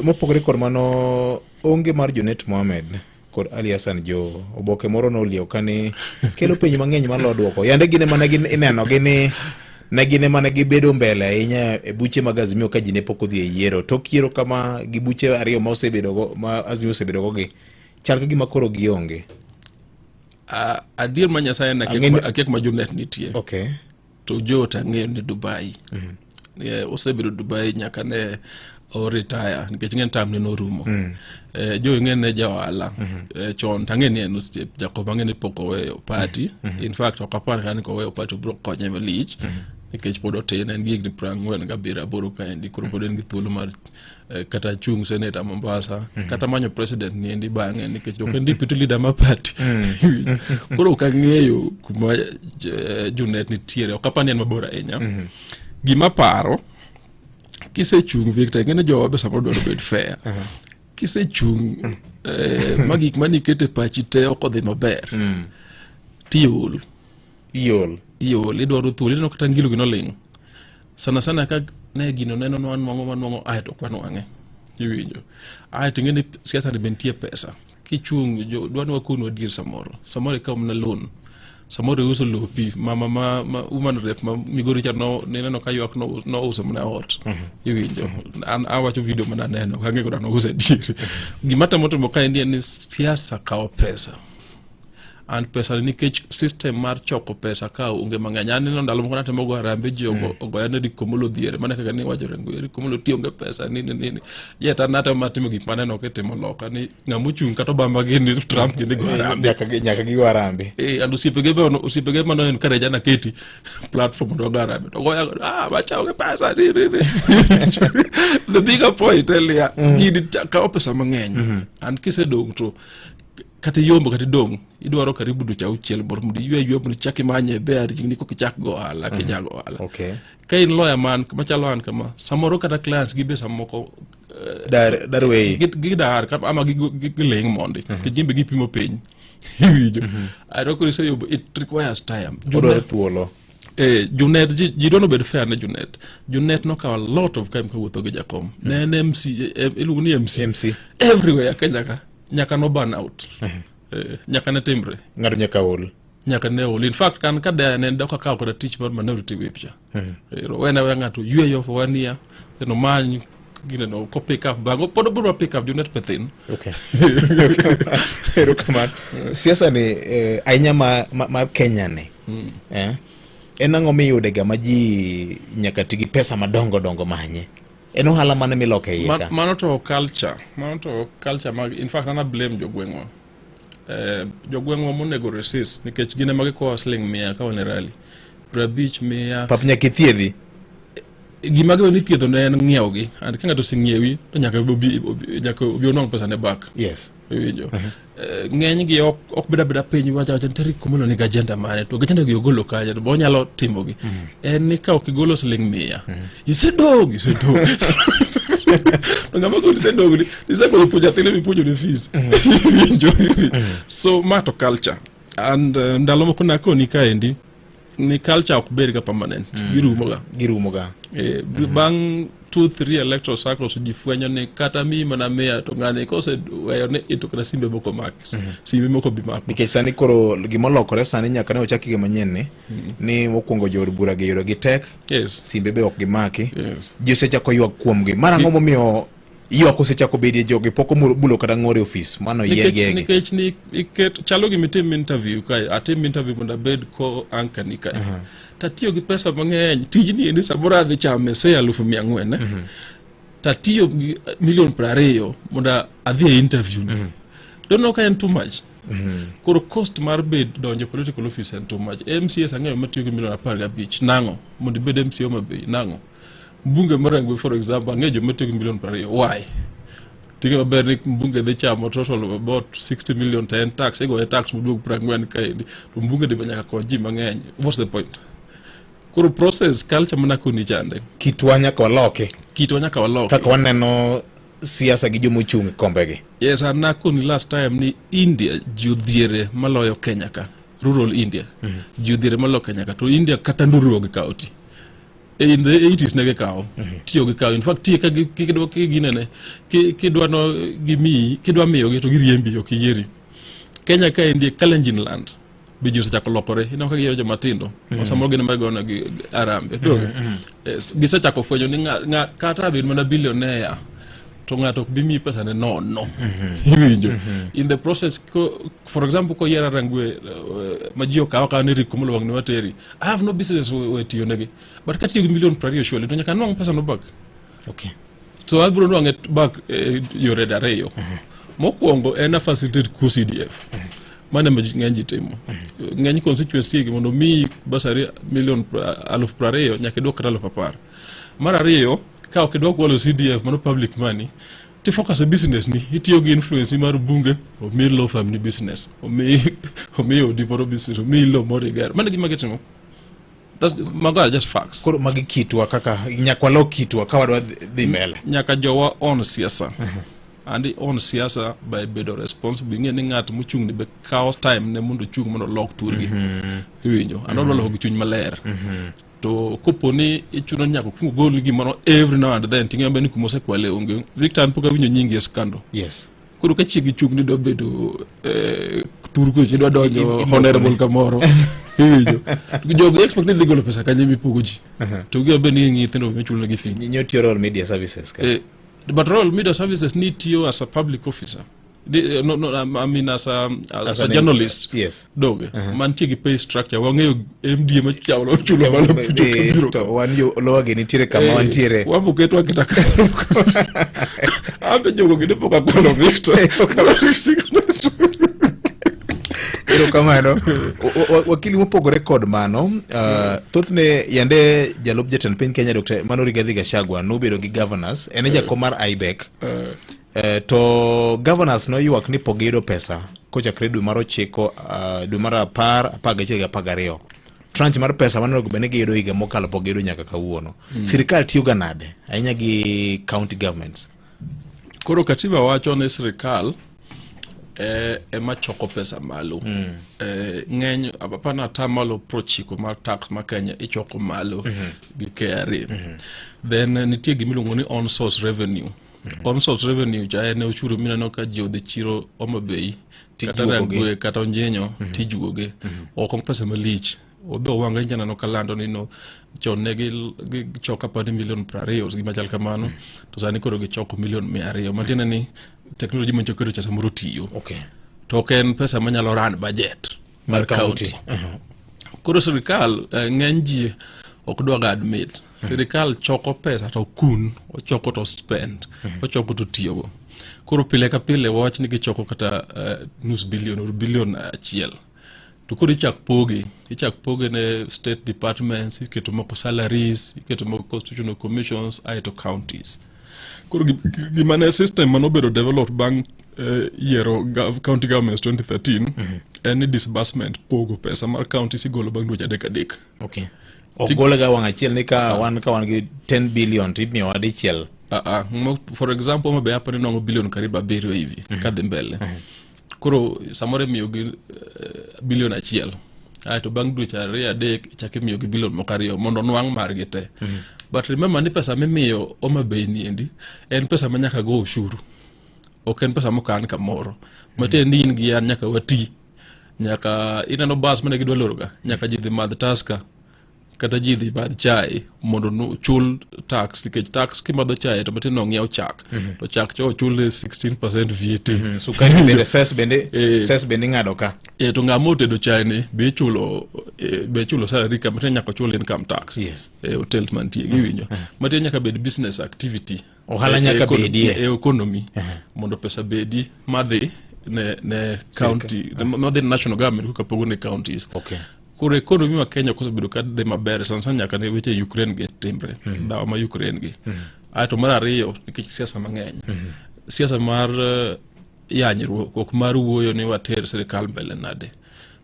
S3: mopogore kod mano onge mar Jonet Mohamed kod Ali Hassan Jo oboke moro no lieo kani kelo penj mang'eny mar lodwoko yande gine mana gin ineno gini negine mana gibedo mbele ahinya e buche mag Azimio ka ji ne pok odhi e yiero to kiero kama gi buche ariyo ma osebedogo ma Azimio osebedogo gi chal ka gima koro gionge
S2: adier ma Nyasaye na akek ma Jonet nitie to Jo tang'eyo ni Dubai osebedo Dubai nyaka ne o retire nikech ng'en tam ne norumo Jo ng'en ne jawala chon tang'e ni en Jacob ng'en pok oweyo party in fact okapar kan ko oweyo party bro konye malich nikech pod otin en gi 47 ka endi koro pod en gi thuolo mar kata chung senator Mombasa kata manyo president ni endi bang'e nikech ok en deputy leader ma party koro ka ng'eyo kuma Jonet nitiere okapani en mabor ahinya gima paro kisechung Victor ngene jowa be samoro dwaro bed fair kisechung magik mani kete pachi te oko dhi maber tiol idwaro thuol idwaro kata ngilo gino ling sana ka ne gino neno manwango ae to kwan wange iwinjo ae tingeni siasa ni bentie pesa kichung dwano wakuno dir samoro ka mna loan samoro uso lopi mama woman rep migori cha no neno kayok no uso mna ot iwinjo an awacho video mana neno kange goda no uso dir gimata moto moka ni siasa kao pesa and pesa ni kech system mar choko pesa ka unge manganya neno ndalo moko natemo go harambe jogo ogoyane di Komolo dhiere mane kaka ni wacho rengo Komolo tiyo nge pesa nini yeta nata matimo gik maneno ketimo loka ni ngamuchung kata Obama gini Trump gini go harambe
S3: nyaka gi harambe
S2: and usipege mano en kare jana keti platform do harambe to goya bacha nge pesa nini the bigger point elia gidi ka pesa mangeny and kise dong to kati yombo kati dong idwaro karibu ducha uchiel bor mudi ywe mudi chaki manye ber jingni ko kichak go ala kijago ala
S3: okay
S2: kain lawyer man machalo an kama samoro kata clients gibe samoko
S3: dar way
S2: gidar kap ama gileng mondi kijimbe gipimo piny wijo I don't say it requires time
S3: tuolo
S2: Junet ji don't bed fair na Junet no ka a lot of time ka wuotho gi jakom ne MC ilugni MC everywhere Kenya nyaka no burn out nyaka ne timbre
S3: ngado nyaka ol
S2: in fact kan kada ne doka ka ko tich mar minority whip wena we ngato yweyo for 1 year no man gine no ko pick up bago podo bro pick up Junet pethin
S3: okay pero kaman siasa ni ainya ma Kenya ne enango miyude ga maji nyaka tigi pesa madongo manye eno hala mane miloke yeka
S2: mano to culture mag in fact ana blame jogweng'o monego resist nikech gine mage ko sling mia ka one rally brabich mia
S3: papnya kithiedhi
S2: gimage ni thiedho ne en ng'iewogi and ka ng'ato sing'iewi to nyaka obi onong pesa ne back
S3: yes
S2: winjo ng'eny gi ok beda piny wacha nitari Komolo ni agenda mane to agenda gi ogolo kanya to bo nyalo timo gi en ni ka okigolo sling mia isedong ngama go isedong ni isego puja thile pujo ni fees winjo so mato culture and ndalo moko na ko ni kaendi ni culture ok ber ga permanent girumo ga bang 2-3 electoral cycles jifwenyo ni kata mi mana mea to ngane kose weyo ne ito kana simbe moko max simbe moko bimako
S3: nikech sani koro gimolokore sani nyaka ne ochaki ga manyien ni mokwongo jor bura ge yoro gi tek simbe be ok gimaki ji osechako ywak kuomgi marango momiyo ywak osechako bedie jogi poko bulo kata ng'ore office mano yegege
S2: nikech ni iket chalo gi mitim interview kai atim interview monda bed ko anka ni kai tatiyo gi pesa mang'eny tijni ni sabora dhi chame 400,000 tatiyo gi $20,000 monda adhi interview don't know ka en too much koro cost mar bed donjo political office en too much MCS ang'eyo matiyo gi $15,000 nango mondo bed MCO mabe nango mbunge marangwe for example ang'eyo matiyo gi $20,000 why tiga maber ni mbunge dhi chamo total of about 60 million to tax ego tax moduog 40 kaendi to mbunge de nyaka konji mang'eny what's the point koro process culture mana kuni chande
S3: kitwa nyaka waloke kaka waneno siasa gi jomochung kombegi
S2: yes ana kuni last time ni India judhiere maloyo Kenya ka rural India judhiere maloyo Kenya ka to India kata nduro gi kaoti in the 80s nege kao tiyo gi kao in fact tiyo ka kidwa ginene kidwa no gimi kidwa miyo gi to giriembi yo kiyeri Kenya ka India Kalenjin land bijo sechako lokore ino ka giro jomatindo samoro gine magona gi arambe doge gisechako fwenyo ni kata bed mana billionaire to ng'ato bimi pesa ne no winjo in the process for example ko yera rangwe majio ka ne Komolo wang ne wateri I have no business with you negi but kati yo $1,20,000 surely to nyaka nwang pesa no back
S3: okay
S2: so abro nwang back yore dareyo mokwongo en a facilitate ku CDF mana ng'eny timo ng'eny constituency gi mondo mi basari $1,20,000 nyaka dok kata $10,000 mar ariyo ka ok dok walo CDF mano public money ti focus a business ni itiyo gi influence mar bunge o mi law firm ni business o mi odi moro business o mi law moro gar mana gima getimo that's maga just facts
S3: koro magi kitwa kaka nyakwa lo kitwa ka wadwa dhi mbele
S2: nyaka jowa on siasa andi on siasa by bedo responsible ng'e ni ng'at mochung' ni be kao time ne mondo chung' mondo lok thurgi iwinjo andolo lok chuny maler to koponi ichuno nyaka kungo gol gimoro every now and then ting'e beni kumose kwale onge Victor an pok awinjo nyingi e skando
S3: yes
S2: koro ka chiegi chung' ni do bedo thurgo ji do donjo honorable kamoro iwinjo jogo expect ni golo pesa kanye mipogo ji to gi beni nyithindo michulo gi fi
S3: nyotio media services ka
S2: but Royal Media Services need you as a public officer. I mean as a journalist.
S3: Yes.
S2: Dog. Man take pay structure. Wange MD ma chawlo chulo malo.
S3: To wan yo lo ge ni tire kama wan tire.
S2: Wa buket wa kitaka. Ambe jogo gide poka kono Victor.
S3: Ero kamano wakili mopogore kod mano thothne yande jalup jatend piny Kenya Dr. Rigathi Gachagua nobedo gi governors ene jakom mar IBEC to governors no ywak ni pogido pesa kochakre dwe mar 9 dwe mar 10 12 tranche mar pesa manogo bene gido higa mokalo pogido nyaka kawuono sirikal tiyo ga nade ahinya gi county governments
S2: koro katiba wacho ne sirikal ema choko pesa malo ng'eny apana tamalo prochiko mar tax ma Kenya ichoko malo gi KRA then nitie gimiluongo ni on source revenue on source revenue ja ne ochuru minano ka jodhi chiro Omabei kata ragwe kata onjenyo tijuoge oko pesa malich odho wanga njana no kalando ni no chonne gi choka pa $1,20,000,000 gi machal kamano to sani koro gi choko $1,200,000 matiende ni technology mo chokero cha samoro tiyo
S3: okay
S2: to ken pesa manyalo run budget mar county koro sirikal ng'eny ji ok dwa admit sirikal choko pesa to kun ochoko to spend ochoko to tiyogo koro pile ka pile wach ni gichoko kata nus billion or billion achiel to koro ichak poge ne state departments iketo moko salaries iketo moko constitutional commissions aito counties koro gimane system manobedo developed bang yero county governments 2013 any disbursement pogo pesa mar county sigolo bang dweche adek
S3: okay ogole ga wang achiel ni ka wan gi 10 billion tidni wadichiel
S2: for example mabe hapa ni nongo billion karibu 7 hivi kadhi mbele koro samore miyo gi billion achiel to bang dweche adek chake miyo gi billion mokariyo mondo nwang margi te but remember ni pesa mimiyo Omabei ni endi en pesa manyaka go ushuru ok en pesa mokan kamoro mate ni in gi an nyaka wati nyaka inano bas mane gidwa loroga nyaka jidhi madh taska kata jidhi madh chai mondo chul tax nikech tax kimadho chai to matin ng'iew chak to chak cho chul 16% VAT
S3: sukari bende ses bende ng'ado ka
S2: to ng'amo tedo chai ni be chulo salary ka matin nyaka chul income tax
S3: yes
S2: hotel mantie giwinjo matin nyaka bed business activity
S3: ohala nyaka bedie
S2: economy mondo pesa bedi madhi ne county madhi national government ko pogo ne counties
S3: okay
S2: koro economy ma Kenya kosebedo kadhi maber sansan nyaka ne weche Ukraine ge timbre dawa ma Ukraine ge aito mar ariyo nikech siasa mang'eny siasa mar yanyruok ok mar wuoyo ni water sirikal mbele nade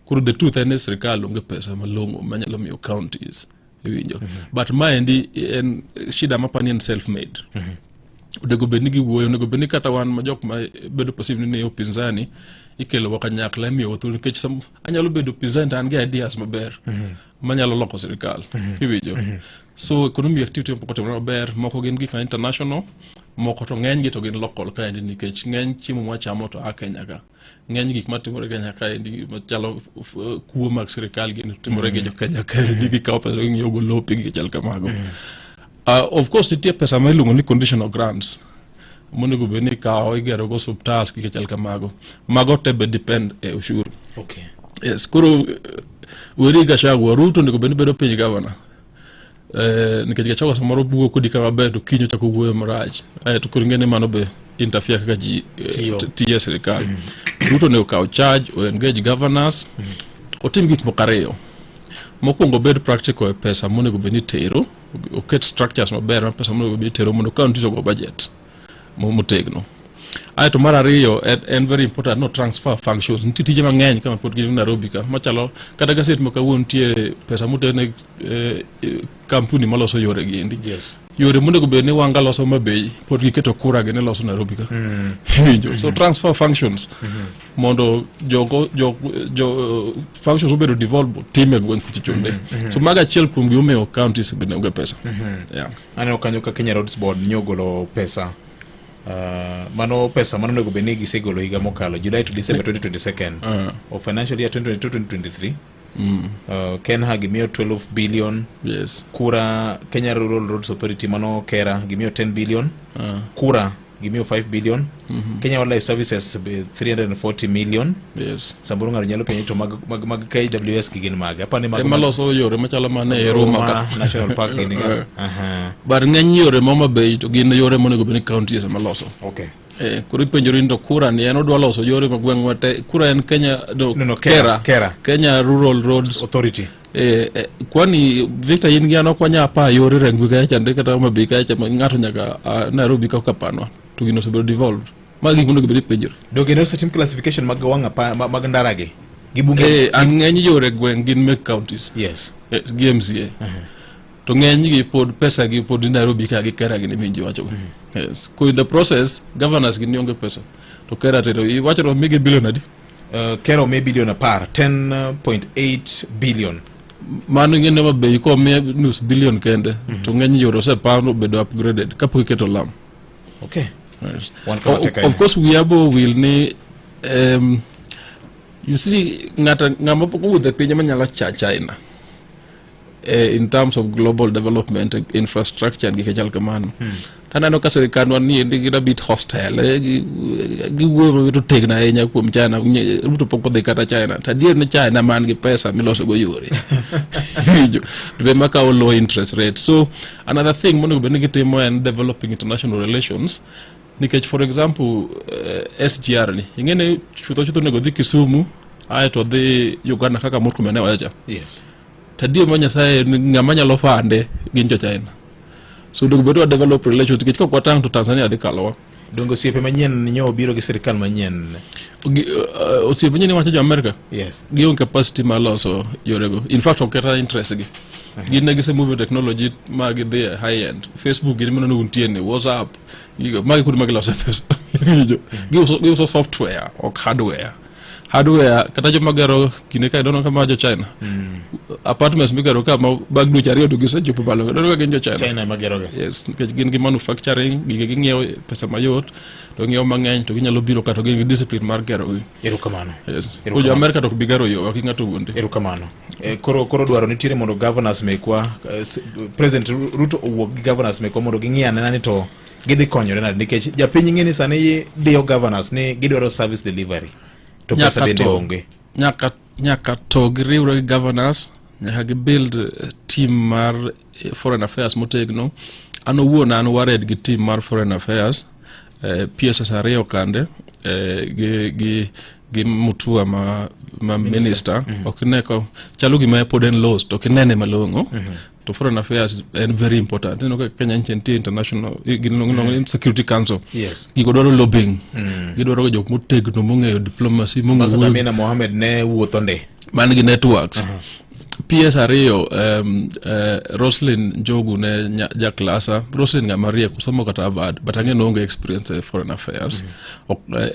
S2: koro the truth en sirikal onge pesa malong'o manyalo miyo counties iwinjo but maendi en shida mapani en self made odego bedni gi wuoyo nego bedni kata wan ma jok ma bedo passive ni opinzani ikelo wakanyakla miyo thuolo nikech anyalo bedo pinzani an gi ideas maber manyalo loko sirikal iwinjo so economic activity moko timore maber moko gin gik international moko to ng'eny gi to gin local ka endi nikech ng'eny chiemo mwachamo to a Kenya ka ng'eny gik matimore Kenya ka endi machalo kuo mag sirikal gin timore gi jo Kenya ka endi gi kawo pesa ng'iyo go lopi gi chal kamago of course nitie pesa ma iluongo ni conditional grants monego bedni kawo igero go hospitals gi chal kamago mago tebe depend e ushuru
S3: okay
S2: yes koro weri Gachagua Ruto nego bedni bedo piny governor nikech Gachagua samoro bugo kodi kama ber to kinyo chako wuoyo marach to koro ngene mano be interfere kaka ji tiyo sirikal Ruto ne okawo charge o engage governors otim gik mokariyo mokwongo bed practical pesa monego bedni tero oket structures maber ma pesa monego bedni tero mondo county to go budget motegno aito mar ariyo en very important no transfer functions nitie tije mang'eny kama pod gin Nairobi ka machalo kata gaset mo kawuon tie pesa motene kampuni maloso yore gi endi
S3: yes
S2: yore monego bed ni wanga loso mabei pod giketo kura gi ne loso Nairobi ka so transfer functions mondo jo functions obedo devolved time gwen kuchichunde so maga achiel kuom gimomiyo counties bende onge pesa
S3: aneno kanyo ka Kenya Roads Board nyogolo pesa mano pesa mano nego bene gisegolo higa mokalo July to December 2022 of financial year 2022-2023 Kenha gimiyo 12 billion.
S2: Yes.
S3: Kura Kenya Rural Roads Authority mano Kera gimiyo 10 billion. Kura gimiyo 5 billion. Kenya Wildlife Services 340 million.
S2: Yes.
S3: Samburu ngaro nyalo penyo to mag KWS gigin mag. Apa ni mag
S2: maloso yore machalo mane Roma
S3: National Park gini ga.
S2: Bar ng'eny yore mama bay to gin yore monego beni counties maloso.
S3: Okay.
S2: Kuri penjori ndo kura ni en odwa loso yore magweng' wate kura en Kenya
S3: Kera
S2: Kenya Rural Roads
S3: Authority
S2: kwani Victor yin giano kwanya apa yore rengwi ka chande kata mabi ka chama ngato nyaka Nairobi ka kapanwa to gino se devolved magi kuno gibi penjori
S3: dogeno system classification mag wanga pa mag ndarage gibunge
S2: an ng'eny yore gweng' gin meg counties
S3: yes
S2: GMCA to ng'eny gi pod pesa gi pod Nairobi ka gi Kera gi ne minji wacho yes ko in the process governors gi nionge pesa to Kera tero I wacho ro migi billion adi
S3: Kera me billion apar 10.8 billion
S2: mano ngene mabe ko me nus billion kende to ng'eny yoro se pano bedo upgraded kapo keto lam
S3: okay
S2: yes.
S3: Of
S2: course we abo will ni you see ngama poko with the piny manyalo China in terms of global development infrastructure gi kechal kamano tanano ka serikal wan ni ndi gina bit hostile gi wuoyo to tegna enya kuom China ruto poko de kata China tadier ni China man gi pesa miloso go yore to be maka low interest rate so another thing monego beni gitimo en developing international relations nikech for example SGR ni ingene chutho nego dhi Kisumu aye to dhi Uganda kaka Murkomen wacha
S3: yes
S2: tadio manya sae ngama nyalo fande gin jo China so dogo bedo develop relations kich ko kwatang to Tanzania de kalowa
S3: dongo siepe manyien nyo biro gi sirikal manyien
S2: osiepe manyien wacho jo America
S3: yes
S2: gion capacity maloso yorego in fact oketa interest gi gin ne gise move technology magi the high end Facebook gin mano untie ne WhatsApp magi kudu magi loso face gi uso software ok hardware kata jo magero kine kai dono kama jo China apartments migero kama bag du chario du gise chopo balo dono ka gin jo China
S3: magero
S2: yes gin gi manufacturing gi ngiew pesa mayot to ngiew mang'eny to ginyalo biro kata gi discipline mar gero gi
S3: erukamano
S2: yes ko jo America to bigero yo ki ngato wundi
S3: erukamano koro dwaro nitiere mondo governors mekwa President Ruto owuok gi governors mekwa mondo ging'iane nani to gidhi konyore nade nikech japiny ng'eni sani dio governors ni gidwaro service delivery to pesa bende onge
S2: nyaka to giriwre gi governors nyaka gi build team mar foreign affairs motegno an owuon an wared gi team mar foreign affairs PSS ariyo kande gi mutua ma minister okineko chalo gima pod en lost okinene malongo to foreign affairs and very important you know Kenya international security council
S3: yes
S2: gigodoro lobbying gidoro jok motegno mong'eyo diplomacy
S3: mong'eyo Amina Mohamed ne wuotho nde
S2: man gi networks PS ariyo Roslyn Jogu ne jaklasa Roslyn ngamaria kusomo kata Harvard but ang'e no experience foreign affairs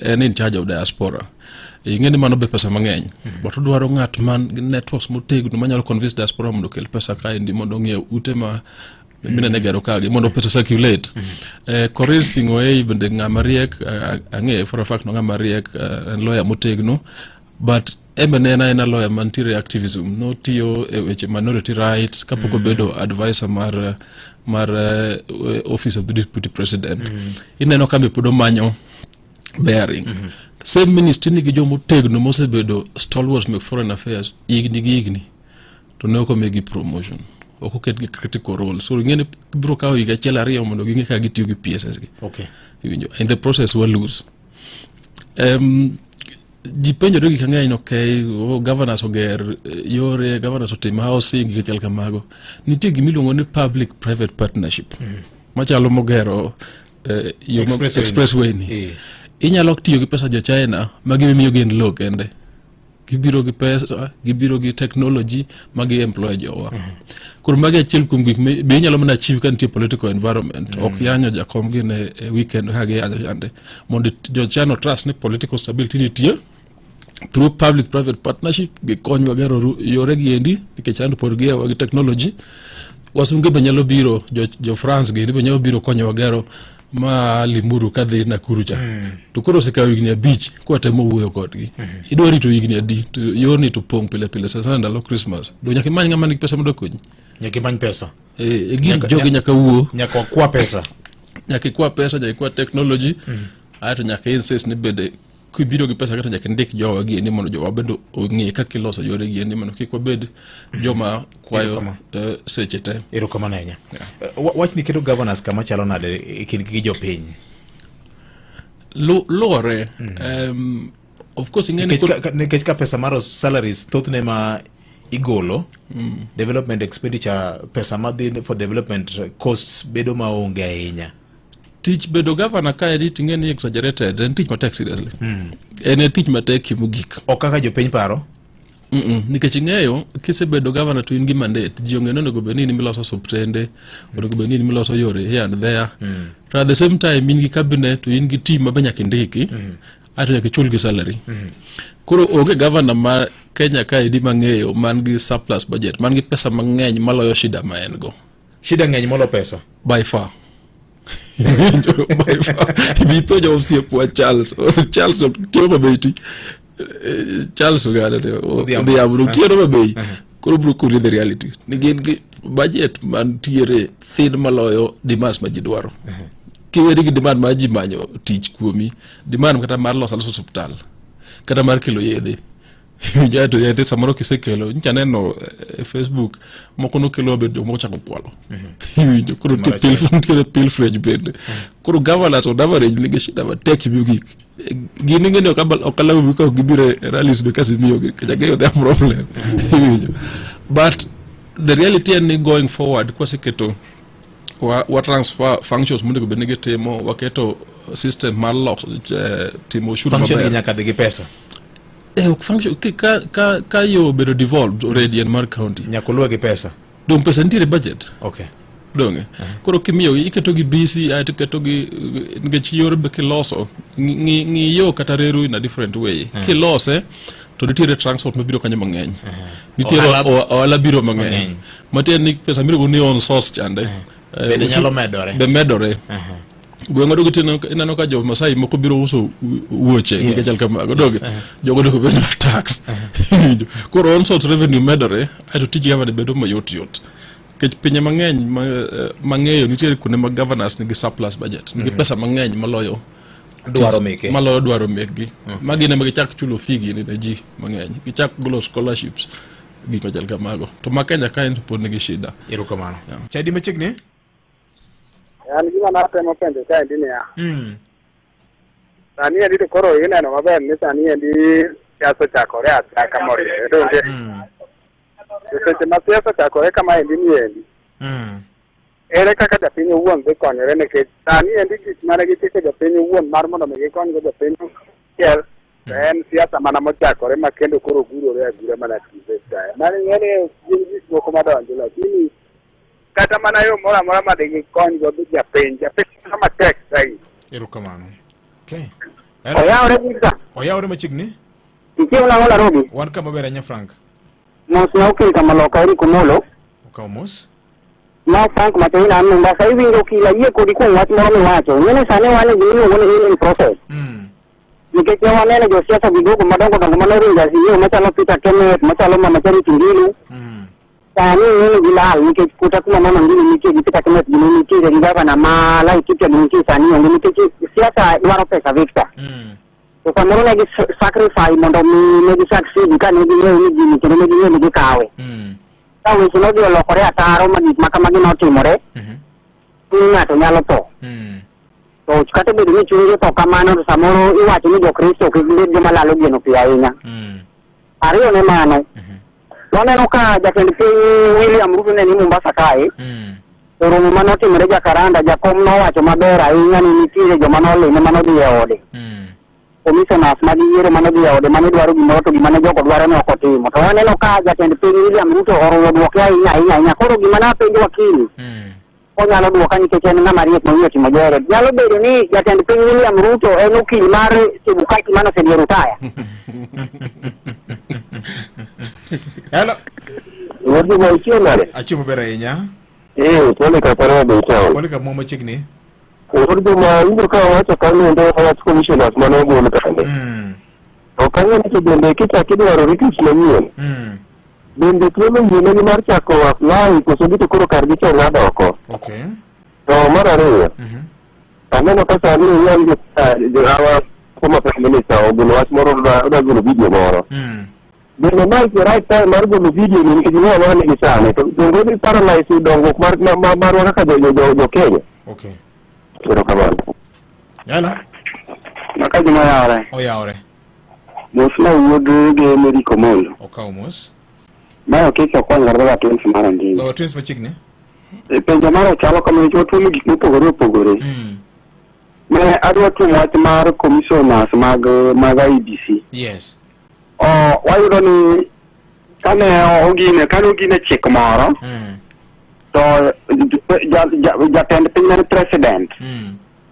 S2: en in charge of diaspora ing'eni mano be pesa mang'eny but dwaro ng'at man networks motegno manyalo convince diaspora mondo kel pesa kae ndi mondo ng'iew ute ma mina negero kage mondo pesa circulate Korir Sing'oei bende ng'amariek ang'e for a fact no ng'amariek lawyer motegno but nena ena lawyer mantiere activism no tiyo weche minority rights kapoko bedo advisor mar office of the deputy president ineno kambe podo manyo bearing same ministry ni gi jomo tegno mosebedo stalwarts make foreign affairs igni to ne ko megi promotion oko ket gi critical role so ngene biro kawo yiga chela ariyo mondo ginge ka gitiyo gi PSS gi
S3: okay
S2: in the process we lose dipenjo dogi kang'eny okay governors oger yore governors otim housing gi chal kamago nitie gimiluongo ni public private partnership machalo mogero expressway ni inyalo tiyo gi pesa jo China magimiyo gen low kende gibiro gi pesa, gibiro gi technology magi employ jowa. Koro magi achiel kuom gik be inyalo mana achieve ka nitie political environment. Ok yanyo jakom gi ne weekend ka gi yanyo chande. Mondo jochano trust ne political stability nitie through public private partnership gi konywa gero yore gi endi nikech ando pod gi technology. Wasunge be nyalo biro jo France gi be nyalo biro konyo gero ma Limuru kadhi Nakuru cha. To koro sekawo higni 5 kwa temo wuoyo kodgi. Idwa rito higni adi to yorni to pong pile sasa ndalo Christmas. Do nyaka many ngama nigi pesa mondo konyi.
S3: Nyaka many pesa.
S2: Jogi nyaka wuo.
S3: Nyaka kwa pesa.
S2: Nyaka kwa pesa, nyaka kwa technology. Ato nyaka insist ni bede kubiro gi pesa kata nyaka ndik jowa gi ni mondo jowa bendo ong'e kaka iloso yore gi ni mondo kik wabed joma kwayo seche te.
S3: Erokamano ahinya. Wach ni keto governors kama chalo nade e kind gi jopiny.
S2: Lore of course
S3: nikech ka pesa mar salaries thothne ma igolo development expenditure pesa madhi for development costs bedo maonge ahinya.
S2: Tich bedo governor ka edit ngeni exaggerated and tich matek seriously. En tich matek mogik.
S3: O kaka jopiny paro?
S2: Nikech ng'eyo kisebedo governor to in gi mandate ji ong'e nonego bedni miloso subtende, onego bedni miloso yore here and there. To at the same time in gi cabinet to in gi team ma be nyaka ndiki. Ato nyaka chul gi salary. Koro onge governor ma Kenya ka edi mang'eyo man gi surplus budget, man gi pesa mang'eny maloyo shida ma en go.
S3: Shida ng'eny molo pesa?
S2: By far. Vipojo osiepo Charles tiyo mabeti Charles ugana the abru tiyo mabei koro bro kuri the reality nigi budget man tiere thin maloyo demands ma ji dwaro kiweri gi demand ma ji manyo tich kuomi demand kata mar loso hospital kata mar kelo yedhe jato yedhe samoro kisekelo ncha neno Facebook moko no kelo bedo moko chako kwalo koro pil fridge bed koro governors on average nige shida ba tech music gini ngene okala ko gibire rallies be kasi miyo kajageyo the problem but the reality is going forward kwa seketo wa transfer functions munde ko benege temo waketo system mar lock timo shuru
S3: function nyaka de pesa
S2: function ka yo bedo devolved already in Mar County.
S3: Nyakuluwa gi pesa.
S2: Dong pesa nitire budget.
S3: Okay.
S2: Donge. Koro kimiyo iketo gi BC ay keto gi ngech yore be kiloso ngi yo kata reru in a different way. Kilose to nitire transport mabiro kanyo mang'eny. Nitire ohala biro mang'eny. Maten ni pesa miro ni on source chande.
S3: Bende nyalo medore.
S2: Be medore. Gwengo dogo tino inano ka jo Masai moko biro uso wuoche nikech alkamago dogo jogo dogo bedo tax koro on sort revenue medore ato tiji gava bedo mayot kech pinye mang'eny mang'eyo nitie kuonde mag governors nigi surplus budget nigi pesa mang'eny maloyo dwaro mekgi magi ne magichak chulo fee ne ji mang'eny gichak golo scholarships giko alkamago to ma Kenya ka en pod nigi shida.
S3: Erokamano. Chadi machiegni
S5: an gima natemo penjo ka endi niya sani endi to koro ineno maber ni sani endi siasa ochakore achaka moriere donge seche ma siasa ochakore kama endi ni endi ere kaka japiny owuon dhi konyore nikech sani endi gik mane gichiko japiny owuon mar mondo mi gikonygo japiny kiel en siasa mana mochakore ma kendo koro gurore agura mana tize kae mane ng'eni gin gik moko madonjo lakini kata mana yo mora mora ma de kony go japiny kama tek sai.
S3: Erokamano. Okay. Oyawre machiegni?
S5: Ikiwa la wala robi.
S3: Wan kama bera nya Frank.
S5: Mos na ukiri kama loka eri Komolo.
S3: Mos?
S5: Ma Frank matena anu mbasa hivi ndio kila ye kodi kwa watu mwa wacho. Nyene sane wane gini wone in process. Nikeke wane jo siasa vidogo madongo ndo manori ngazi yo machalo Peter Kenneth machalo mama Charity Ngilu. Sani nini gilal nike kutakuma mama ngini nike Peter Kenneth gini nike ngava na mala ikipya nike sani nike siasa iwaro pesa Victor. So kwa mwana gi sacrifice mondo mi gi succeed ka ni gini kendo ni gi kawe. Tawo sino dio lokore ataro makamagi notimore. Ng'ato nyalo to. To kata bedo ni chunje to kamano samoro iwacho ni jokristo kibed joma lalo geno pia ahinya. Ariyo ne mano. Waneno ka jatend piny William Ruto ne ni Mombasa kae. To romo manotimore Jakaranda jakom nowacho maber ahinya ni nitie joma nolime manodhi e ode. commissioners mag yiero mane dhi ode mane dwaro gimoro to gimane jogo dwaro ne ok otimo. To waneno ka jatend piny William Ruto orowo dwoke ahinya. Koro gima napenjo wakili onyalo dwoka nikech en ng'ama riek mang'eyo timo jore. Nyalo bedo ni jatend piny William Ruto en okil mar Chebukati mane osedhi rutaya.
S3: Hello.
S5: Wodi mo chiemare.
S3: Achiemo ber ahinya.
S5: Pole ka pare be chao.
S3: Pole ka mo machiegni.
S5: Wodi ma ingo ka wacho kanu ndo wach commissioners mane ogolo kande. Okanya ni bende kichaki dwaro ritis manyien. Bende tuolo yiene mar chako apply koso gito koro kar gicho ng'ado oko.
S3: Okay.
S5: To mar ariyo. Aneno ka sani yan awa kuma prime minister ogolo wach moro da golo video moro. Bende ma is the right time mar golo video ni nikech ng'o ma nigi sani to dongo ni paralyze dongruok mar kaka jo Kenya.
S3: Okay.
S5: Pero kamano.
S3: Yala.
S5: Makaji ma yawre.
S3: Oyawre.
S5: Mosla wuod ge meri Komolo.
S3: Okaw mos.
S5: Ma okeke okon garba twins mar ndingo.
S3: Lo twins machiegni.
S5: Penjo maro chalo kama icho tumo gik mopogore. Ne adwa tumo wach mar commissioners mag IBC.
S3: Yes.
S5: Wayudo ni kane ogine chik moro. To jatend piny mar president.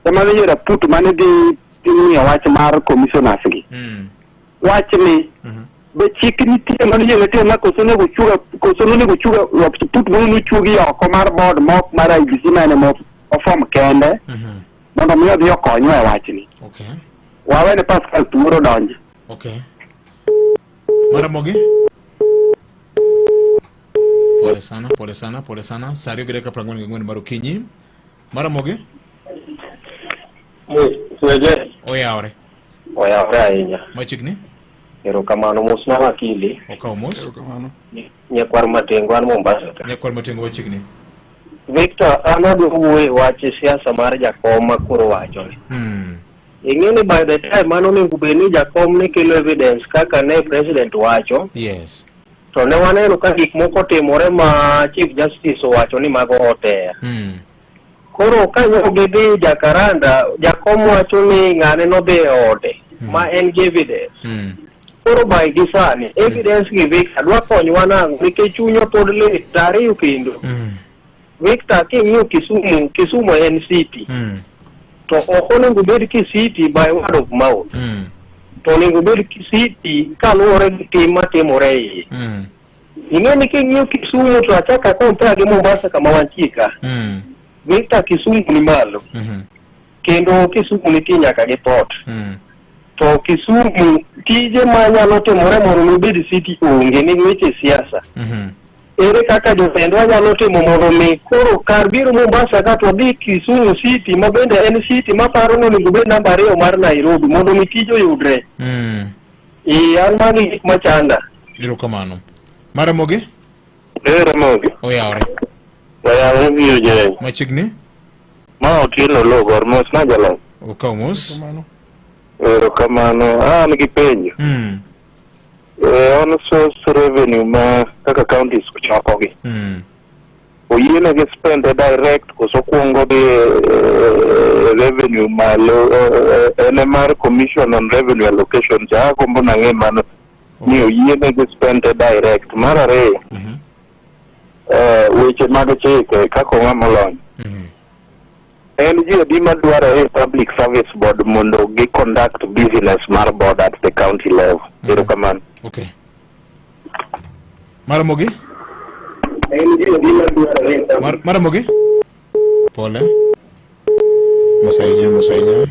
S5: Ema ne yera put mane dhi ng'iyo wach mar commissioners gi. Wach ni be chik nitie mane yera te ma koso nego chuga put mane chugi oko mar board mok mar IBC mane mo form kende. Mondo mi odhi okonyo e wach ni.
S3: Okay.
S5: Wawene Pascal Tuoro donje.
S3: Okay. Maramogi. Pole sana. Sario gereka prangoni ngwen maro kinyi. Maramogi.
S5: Sueje.
S3: Oyawre
S5: ahinya.
S3: Machiegni.
S5: Erokamano mos na wakili.
S3: Okaw mos.
S2: Erokamano.
S5: Nyakwar Matengo an Mombasa.
S3: Nyakwar Matengo machiegni.
S5: Victor, anado wuoye wache siasa mar jakom ma koro wacho ni. Ing'eni by the time mano onego bed ni jakom ne kelo evidence kaka ne president wacho.
S3: Yes.
S5: To ne waneno ka gik moko timore ma Chief Justice owacho ni mago otea. Koro kanyo gidhi Jakaranda, jakom wacho ni ng'ane nodhi e ode ma en gi evidence. Koro by gisani evidence gi Victor dwa konyowa nang'o nikech chunyo pod lit tariyo kendo. Victor king'iyo Kisumu en city. To ok onego bed city by word of mouth. To onego bed city kaluwore gi tim matimore iye. Ing'eni king'iyo Kisumu to achaka compare gi Mombasa kama wantie ka. Victor Kisumu ni malo. Kendo Kisumu nitie nyaka gi port. To Kisumu tije manyalo timore mondo obed city onge ni weche siasa. Ere kaka jotendwa nyalo timo mondo mi koro kar biro Mombasa ka to dhi Kisumu city ma bende en city ma paro ni onego bed namba 2 mar Nairobi mondo mi tije oyudre. An magi gik machanda.
S3: Erokamano. Maramogi.
S5: Ramogi.
S3: Oyawre
S5: biyo je.
S3: machiegni.
S5: Ma okilo logor mos na jalo.
S3: Okaw mos.
S5: Erokamano. An gi penjo. On source revenue ma kaka counties kuchoko gi. Oyiene gi spend direct koso kuongo gi revenue malo ene mar Commission on Revenue Allocation ja gombo na ng'e mano ni oyiene gi spend direct. Mar ariyo weche mag chike kako ng'ama olony. En ji adi madwaro e Public Service Board mondo gi conduct business mar board at the county level. Erokamano.
S3: Okay. Maramogi. Maramogi. Pole. Mosainya.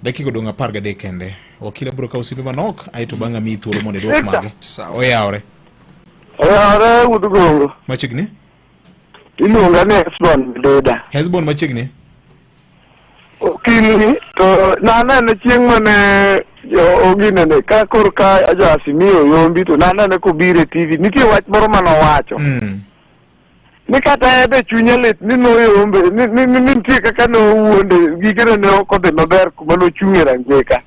S3: Dakika donga parga de kende. Wakila bro ka usipe manok aito banga mi thuolo mondo dwok mage. Oyawre
S5: udugongo.
S3: Machiegni.
S5: Iluonga ne
S3: Hesbon machiegni.
S5: Okini to nanane chieng' mane ogine ne ka kor ka ajasi miyo yombi to nanane kobire TV nitie wach moro manowacho. Ni kata ebe chunye lit ni noyombe ni nitie kaka nowuonde gigene ne okodhi maber kuma nochung'e ranjeka.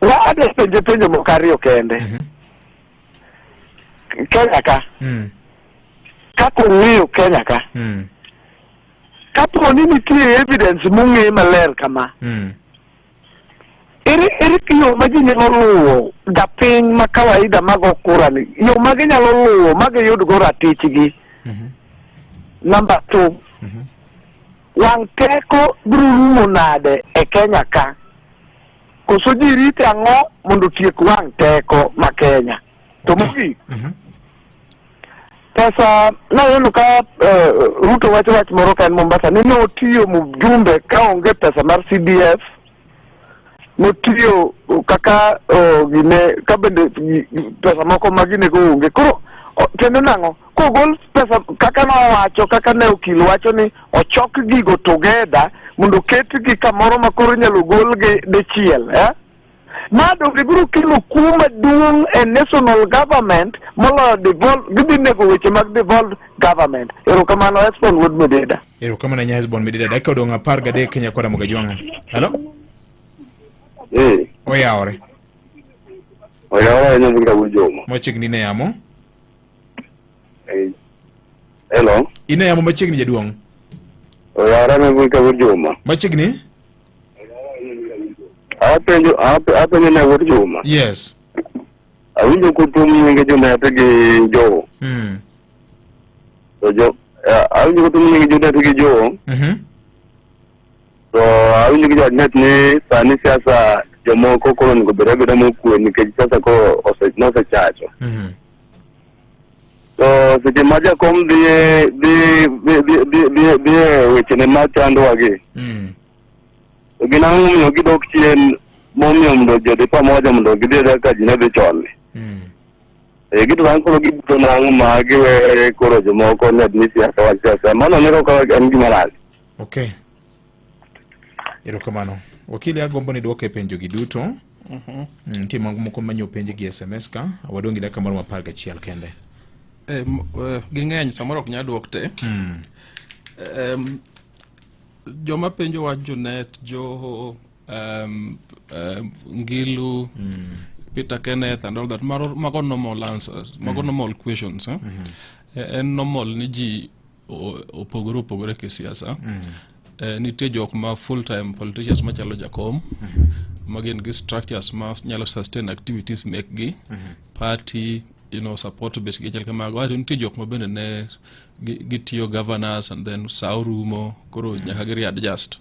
S5: Ade penjo moko ariyo kende. Kenya ka. Kako ng'iyo Kenya ka. Kapo ni nitie evidence mung'e maler kama. ere yo ma ji nyalo luwo da piny ma kawaida mago kura ni yo ma ginyalo luwo ma giyud go ratichgi. Number 2, wang' teko biro rumo nade e Kenya ka? Koso ji rite ang'o mondo tiek wang' teko ma Kenya? To mogik, pesa naneno ka Ruto wacho wach moro ka en Mombasa ni notiyo mjumbe ka onge pesa mar CDF, notiyo kaka gine ka bende pesa moko maginego onge. Koro tendo nang'o kogol pesa kaka nowacho, kaka ne okil wacho ni ochok gigo together mondo ketgi kamoro ma koro inyalo golgi dichiel, Mado gibiro kelo kum maduong' e national government moloyo gidhi nego weche mag devolved government. Erokamano Esbon Wood Medida.
S3: Erokamano nya Esbon Medida. Dakika odong' 13 Kenya koda moga jwang'o. Hello? Oyawore.
S6: Oyawore ne bunga bujomo.
S3: Machiegni ne yamo?
S6: Hello?
S3: Ine yamo machiegni jaduong'?
S6: Oyawore ne bunga bujomo.
S3: Machiegni?
S6: Apenjo ne bujomo.
S3: Yes.
S6: Awinjo kutum nyinge jonate gi jo. So awinjo kutum nyinge jonate gi jo. So awinjo gi jonate ni sani siasa jomoko koro ni gobedo mokwe nikech siasa ko osechacho. So seche ma jakom dhi weche ne machando wagi. Gina ng'umiyo gidok chien momiyo mondo jodi pamoja mondo gidhi ka ji ne dhi chon. Gidwang' koro gibuto nang'o ma giwere koro jomoko ne dhi siasa wach siasa. Mano nero ka en gima lal.
S3: Okay. Erokamano. Wakili agombo ni duoke penjo gi duto. Nitie moko manyo penjo gi SMS ka. Wadongi dakika moro 11 kende.
S2: Ging'eny samoro ok nyal duok te. Joma penjo wach jonet, Ngilu, Peter Kenneth and all that, mago normal answers, mago normal questions. En normal ni ji opogore ke siasa. Nitie jok ma full time politicians machalo jakom, magin gi structures ma nyalo sustain activities mek gi, party, support base gi chalka mago. Nitie jok ma bende ne gitiyo governors and then saurumo koro nyaka giri adjust.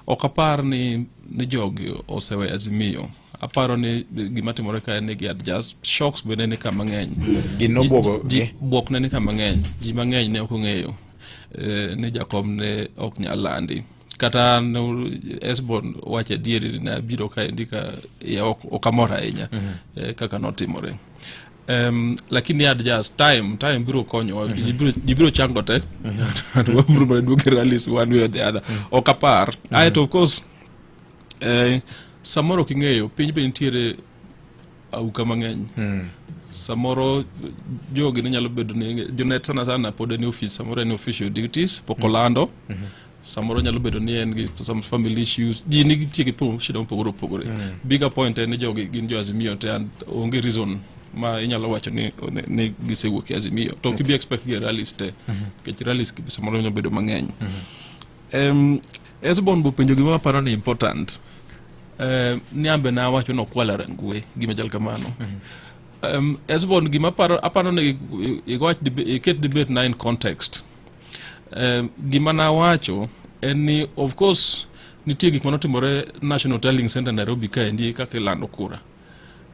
S2: Okapar ni jogi osewe Azimio. Aparo ni gimatimore ka ni gi adjust. Shocks bende ni kama ng'eny.
S3: Gino bogo.
S2: Bwok ne ni kama ng'eny. Ji mang'eny ne ok ong'eyo. Ni jakom ne ok nyal landi. Kata Esbon wache dieri na biro ka indika okamora ahinya kaka notimore. Lakini adjust time biro konyo biro chango te and biro do rallies one way or the other okapar of course samoro kingeyo piny be nitiere auka mang'eny samoro jogi ne nyalo bedo ni jonet sana pod ni office samoro ni official duties pokolando samoro nyalo bedo ni en gi some family issues ji ni tiegi po shida opogore bigger point en ni jogi gin jo Azimio te and onge reason ma inyalo wacho ni gisewuok e Azimio to kibi expect gi rallies te ke rallies ki samoro nyalo bedo mang'eny. Esbon bu penjo gima paro ni important. Ni ambe na wacho no kwala rangwe gima jal kamano. Esbon gima aparo ni igwach iket debate na in context. Gima na wacho en ni of course nitie gik manotimore National Tallying Center Nairobi ka endi kaka ilando kura.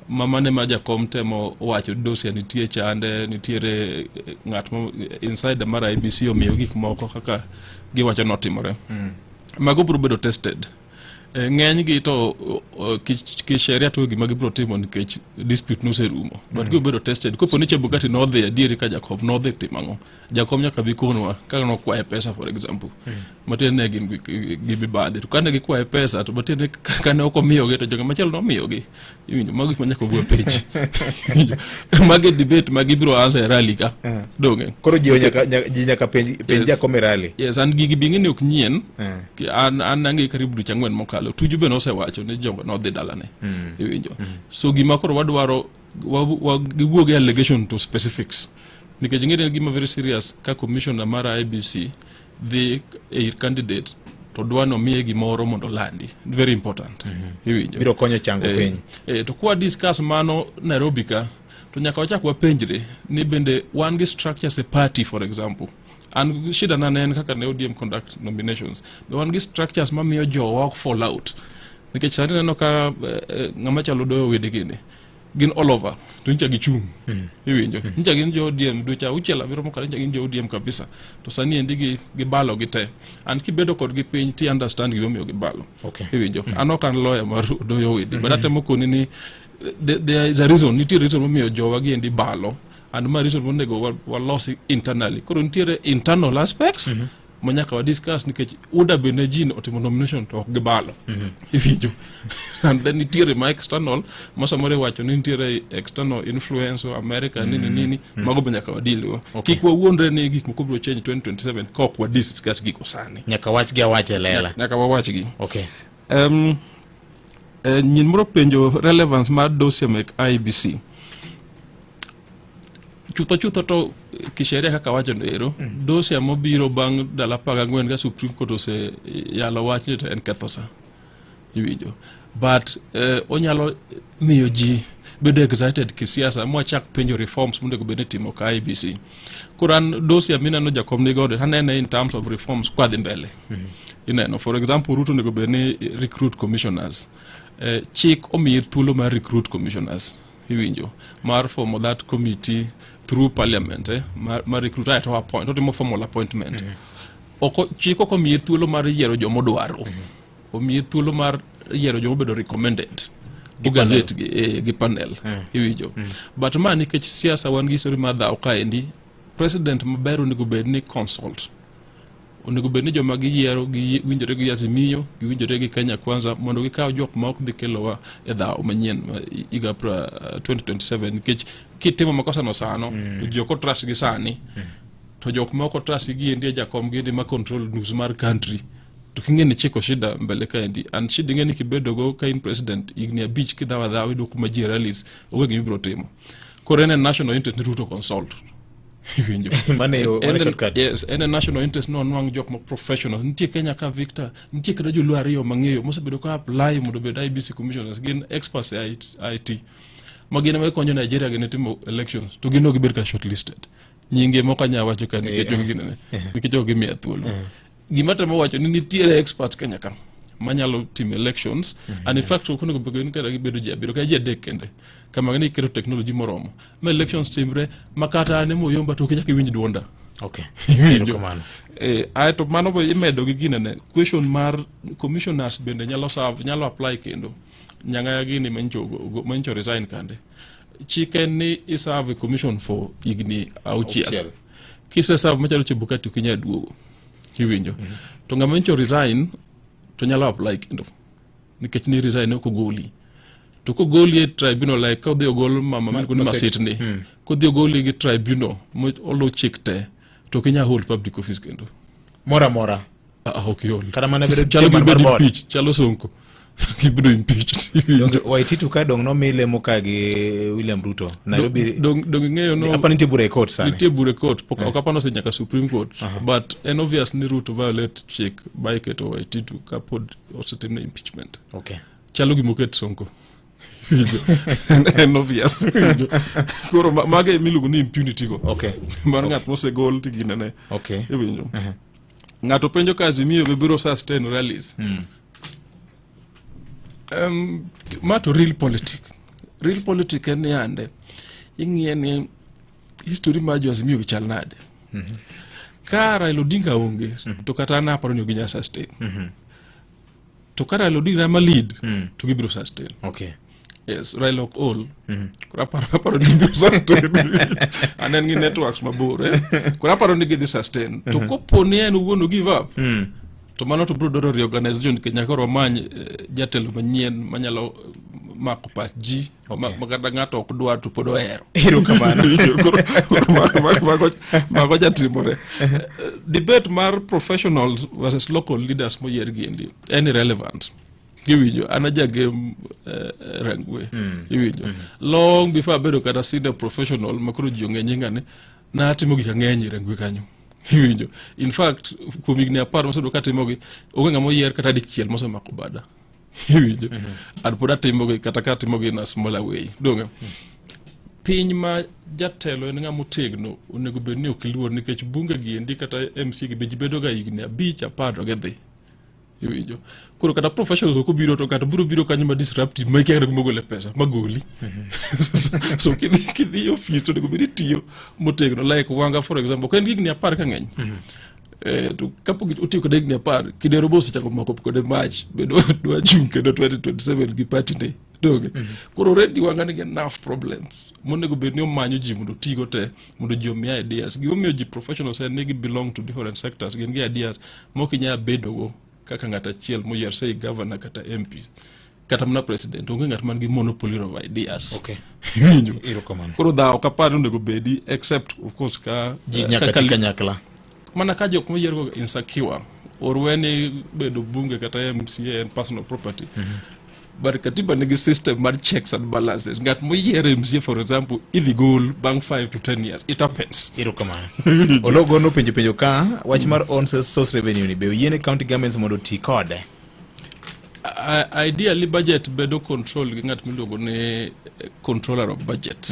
S2: Mamane ma jakom temo wacho dosia nitie chande nitiere ng'at mo inside the mara IBC omiyo gik moko kaka giwacho notimore. Mago biro bedo tested. Ng'eny gi to kisheria to gima gibiro timo nikech dispute noserumo. But gibiro bedo tested. Kopo ni Chebukati no dhi adieri ka jakom no dhi timango. Jakom nyaka bi konwa ka no kwaye pesa for example. Matien ne gin gibi badi. To kane gikwaye pesa to matien kane ok omiyo gi to joga machielo no miyo gi. Iwinjo magi gik manyaka wuo page. Magi debate magi biro answer e rally ka. Donge.
S3: Koro ji nyaka penj jakom e rally.
S2: Yes, and gigi bing'eni ok nyien. An nangi karibu ducha ng'wen mokalo. Tuju be nosewacho ni jogo no dhi dalane. Iwinjo. So gima koro wadwaro giwuoge allegation to specifics. Nikech ng'eni gima very serious ka commissioner mara IBC the candidate to dwano miye gimoro mondo landi, very important. Iwinjo
S3: biro konyo chango piny.
S2: To kwa discuss mano Nairobi ka, to nyaka wachak wapenjre ni bende wan gi structures a party, for example. And shida na nen kaka ne ODM conduct nominations, but wan gi structures ma miyo jowa ok fall out. Nikech sani neno ka ng'ama chalo doyo wede gini gin all over to ncha gichung. Iwinjo ncha gin jo ODM dwecha uchela biro mokalo ncha gin jo ODM kabisa, to sani endi gibalo gite, and kibedo kod gi piny ti understand gimomiyo gibalo. Iwinjo an ok an lawyer mar doyo wede, but atemo koni ni there is a reason, nitie reason momiyo jowa gi endi balo, and ma reason monego walosi internally. Koro nitiere internal aspects manyaka wa discuss nikech uda bene jin otimo nomination to ok gibalo. Iwinjo and then nitiere ma external masamore wacho ni nitiere external influence of America nini mago be nyaka wadilgo. Kik wawuondre ni gik moko biro change 2027 kok wa discuss giko sani.
S3: Nyaka wach gi awache lela.
S2: Nyaka wawach gi. Nyin moro penjo relevance mar dossier mek IBC. Chutho to kisheria kaka wacho ero, dossier mobiro bang' dala 14 ga Supreme Court ose yalo wach ni to en ketho sa. Iwinjo. But onyalo miyo ji bedo excited kisiasa mwachak penjo reforms mondo bende timo ka IBC. Kuran dossier mineno jakom ni godo hanene in terms of reforms kwa dhi mbele. Ineno, for example, Ruto nego bene recruit commissioners. Chik omiyo thuolo mar recruit commissioners. Iwinjo. Mar form that committee through parliament, mar recruit at appoint, not more formal appointment. Chik omiyo thuolo mar yiero jomo dwaro. Omiyo thuolo mar yiero jomo bedo recommended. Gazette gi panel. Iwinjo. But man nikech siasa wan gi story mar dhaw kaendi, president maber onego bed ni consult. Onego bed ni joma giyiero gi winjore gi Azimio, gi winjore gi Kenya Kwanza mondo gikaw jok ma ok dhi kelowa e dhaw manyien iga 2027 nikech kitimo makosa no sano to jok ok trust gi sani to jok ma ok trust gi endi jakom gi endi ma control news mar country to kingeni chiko shida mbele kaendi, and shida ngeni kibedo go ka in president igni abich kidhawa idok ma ji rallies owe gimi biro timo. Koro en national interest Ruto consult. Iwinjo. Shortcut. Yes, en national interest no nwang jok ma professional. Nitie Kenya ka Victor, nitie kada joluo ariyo mang'eyo mosebedo ka apply mondo bed IBC commissioners, gin experts e IT. Magina ma konyo Nigeria gene timo elections to gino gibed ka shortlisted. Nyinge moko nya wacho ka nikech jogi gine nikech jogi miya thuolo. Gima temo wacho ni nitiere experts Kenya ka manyalo timo elections, and in fact kono begin kada gibedo jabiro ka jedek kende kama ngani kero technology moromo ma elections timre makata ne moyomba to kija kiwinj duonda. To mano bo imedo gi ginene question mar commissioners bende nyalo apply kendo nyanga gini mancho resign kande chicken ni iserve commission for igni auchiel kise serve machalo chebukati kinya duogo. Iwinjo. To ngamencho resign to nyalo apply kendo nikech ni resign ko goli to ko goli e tribunal like ko dio gol mama min kun masitni ko dio goli gi tribunal mo olo chikte to kinya hold public office kendo
S3: mora
S2: okay
S3: kada mana bedo chairman mar board
S2: chalo sonko gibido impeached.
S3: Waititu ka dong no mile moka gi William Ruto Nairobi
S2: dong ng'eyo no
S3: apa nitie bure court sana
S2: nitie bure court pok okapano se nyaka Supreme Court but en obvious ni Ruto violate chik by keto Waititu ka pod osetimne impeachment. Chalo gi moket sonko. En obvious. Koro mage milugo ni impunity go. Mar ng'at mose gol tiginene. Iwinjo. Ng'ato penjo ka Azimio be biro sustain rallies. Mato real politic en yande ing'iye ni history mar jo Azimio chal nade. Ka Raila Odinga onge to kata na paro ni ginya sustain. To ka Raila Odinga ma lead to gibiro sustain. Yes, Raila ok all. Kura paro ni gibiro sustain. Anen ngi networks mabor kura paro ni gidhi sustain. To kopo ni en wuono give up to mano to bro doro reorganization Kenya koro many jatelo manyien manyalo mako pach ji magada ng'ato ok dwa to pod ohero.
S3: Kamano.
S2: Mago jatimore. Debate mar professionals versus local leaders moyier giendi any relevant. Iwinjo anaja game rangwe. Iwinjo long before bedo kata senior professional makoro ji ong'e nyingane na atimo gik ang'eny rangwe kanyo. Iwinjo. In fact, kuom higni 10 mosebedo katimogi, onge ng'ama oyier kata dichiel mosemako bada. Iwinjo. An pod atimogi kata ka atimogi in a smaller way. Donge. Piny ma jatelo en ng'ama otegno onego bed ni ok luor nikech bunge gi endi kata MC gi bedo ga higni 5 10 to gidhi. Iwinjo. Koro kata professionals ko biro to kata biro kanyo ma disruptive ma kiyada mogole pesa magoli. So kidhi office to nego bedi tiyo motegno like wanga for example kan higni 10 ka ng'eny. To kapo otiyo kod higni 10 kidero bosi chako mako kod match bedo dwa chung kendo 2027 gi party ne. Doge. Koro already wanga ni enough problems. Monego bed ni omanyo ji mondo tigo te mondo ji omiya ideas. Gimomiyo ji professionals and negi belong to different sectors. Gin gi ideas mokinya bedogo kaka ng'ata achiel moyier sei governor kata MPs kata mana president onge ng'at man gi monopoly of ideas.
S3: Okay.
S2: Irokamano. Koro dhawo kaparo onego bedi except of course ka
S3: ji nyaka kanyakla.
S2: Mana ka jok moyier go insecure or when bedo bunge kata MCA and personal property. But katiba nigi system mar checks and balances. Ngat moyier MCA for example idhi gol bang 5 to 10 years. It happens.
S3: Irokamano. Ologo no penjo ka wach mar on source revenue ni be yiene county governments mondo ti kode.
S2: Ideally budget bedo control gi ngat miluongo ne controller of budget.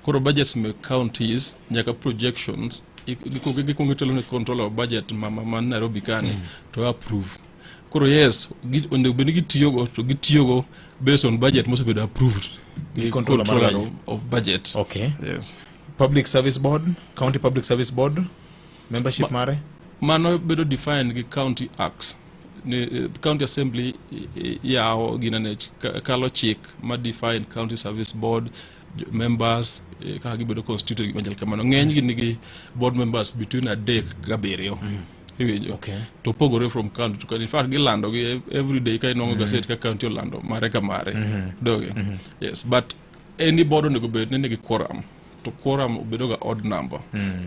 S2: Koro budgets me counties nyaka projections gikongo telo ne controller of budget man Nairobi kani to approve. Koro yes, onego bed ni gitiyogo based on budget must be approved. The controller of budget.
S3: Okay.
S2: Yes.
S3: Public Service Board, County Public Service Board, membership mare?
S2: Mano bedo define the county acts. The county assembly yao ginane kalo chik ma define county service board members kaka gibedo constituted gimanjal kamano. Ng'eny gi nigi board members between a dek gabirio. Okay. To pogore from county to county. In fact, gilando every day kai nongo gazette ka county olando mare ka mare. Doge. Yes, but any board onego bed ne nigi quorum. To quorum obedo ga odd number.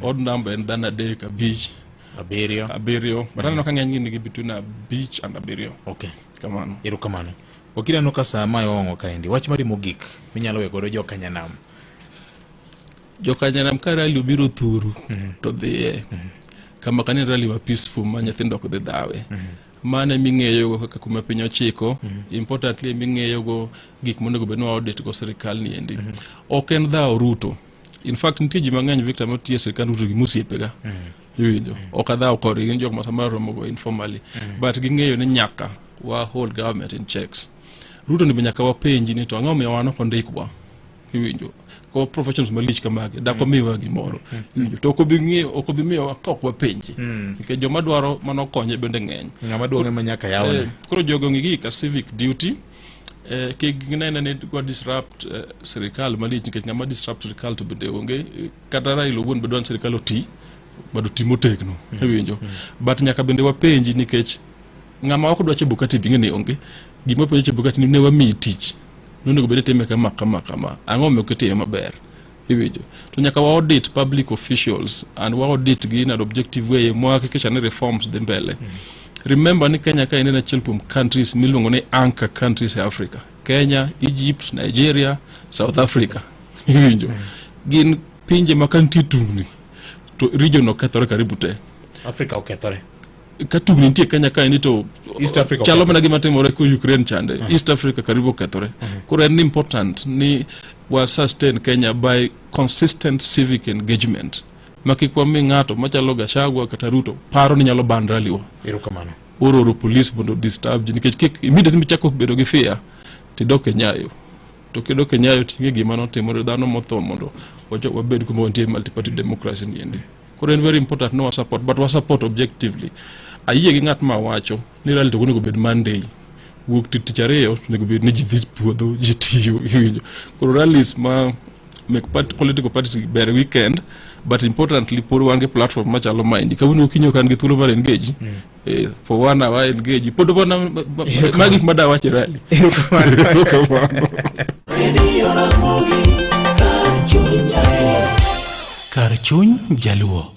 S2: Odd number and then a day ka beach. Abirio. But I know ka ng'eny nigi between a beach and abirio.
S3: Okay.
S2: Kamano.
S3: Irokamano. Okira no kasa mayongo kaendi. Wach mari mogik minyalo wegodo jokanyanam.
S2: Jokanyanam ka rally obiro thuru to dhiye. Kama kani rally wa peaceful ma nyithindo ok dhi dhawe. Mane ming'eyo kaka kuma piny ochiko, importantly ming'eyo go gik monego bed ni audit go sirikal ni endi. Ok en dhawo Ruto. In fact nitie ji mang'eny Victor motie sirikal Ruto gi musiepega. Iwinjo. Ok adhawo kodgi gin jok ma samaro romo go informally. But ging'eyo ni nyaka wa hold government in checks. Ruto ni nyaka wapenji ni to ang'o miyo wan ok ondikwa. Iwinjo. Ko professionals malich kamage da ko miwa gimoro. To ko bi miyo ok wapenji. Nikech joma dwaro mano konye bende ng'eny.
S3: Ng'ama duong'e ma nyaka yawne.
S2: Koro jogo ng'igi ka civic duty ke ginene ne go disrupt sirikal malich nikech ng'ama disrupt sirikal to bende onge kata Raila owuon bedo an sirikal oti bado timo tekno. Iwinjo. But nyaka bende wapenji nikech ng'ama ok dwa Chebukati bing'e onge. Gima penjo Chebukati ni ne wami tich. Nonego bede time kama ang'o me okete maber. Iwinjo. To nyaka wa audit public officials and wa audit gi in an objective way mo hakikisha ni reforms dhi mbele. Remember ni Kenya ka en achiel kuom countries miluongo ni anchor countries e Africa. Kenya, Egypt, Nigeria, South Africa. Iwinjo. Gin pinje makanti tungni to region okethore karibu te.
S3: Africa okethore.
S2: Katugni nitie Kenya ka to
S3: East Africa
S2: chalo mana gima timore ko Ukraine chande. East Africa karibu kethore. Koro en important ni wa sustain Kenya by consistent civic engagement. Makikwa mi ng'ato machalo Gachagua kata Ruto paro ni nyalo ban rally wo.
S3: Irokamano.
S2: Oro police mondo disturb ji nikech kik immediately michako bedo gi fear tidoke nyayo. To kidoke nyayo tinge gima no timore dhano motho mondo wabed kuma wantie multi-party democracy ni endi. Koro en very important no support but we support objectively. Ayie gi ng'at ma wacho ni rally to onego bed Monday. Wuok tich ariyo onego bed ni ji dhi puodho ji tiyo. Iwinjo. Koro rallies ma make political parties ber weekend but importantly por wange platform machalo mind kawuono kinyo kan gi thuolo mar engage for 1 hour engage pod bona magi mada wache rally.
S1: Kar chuny jaluo.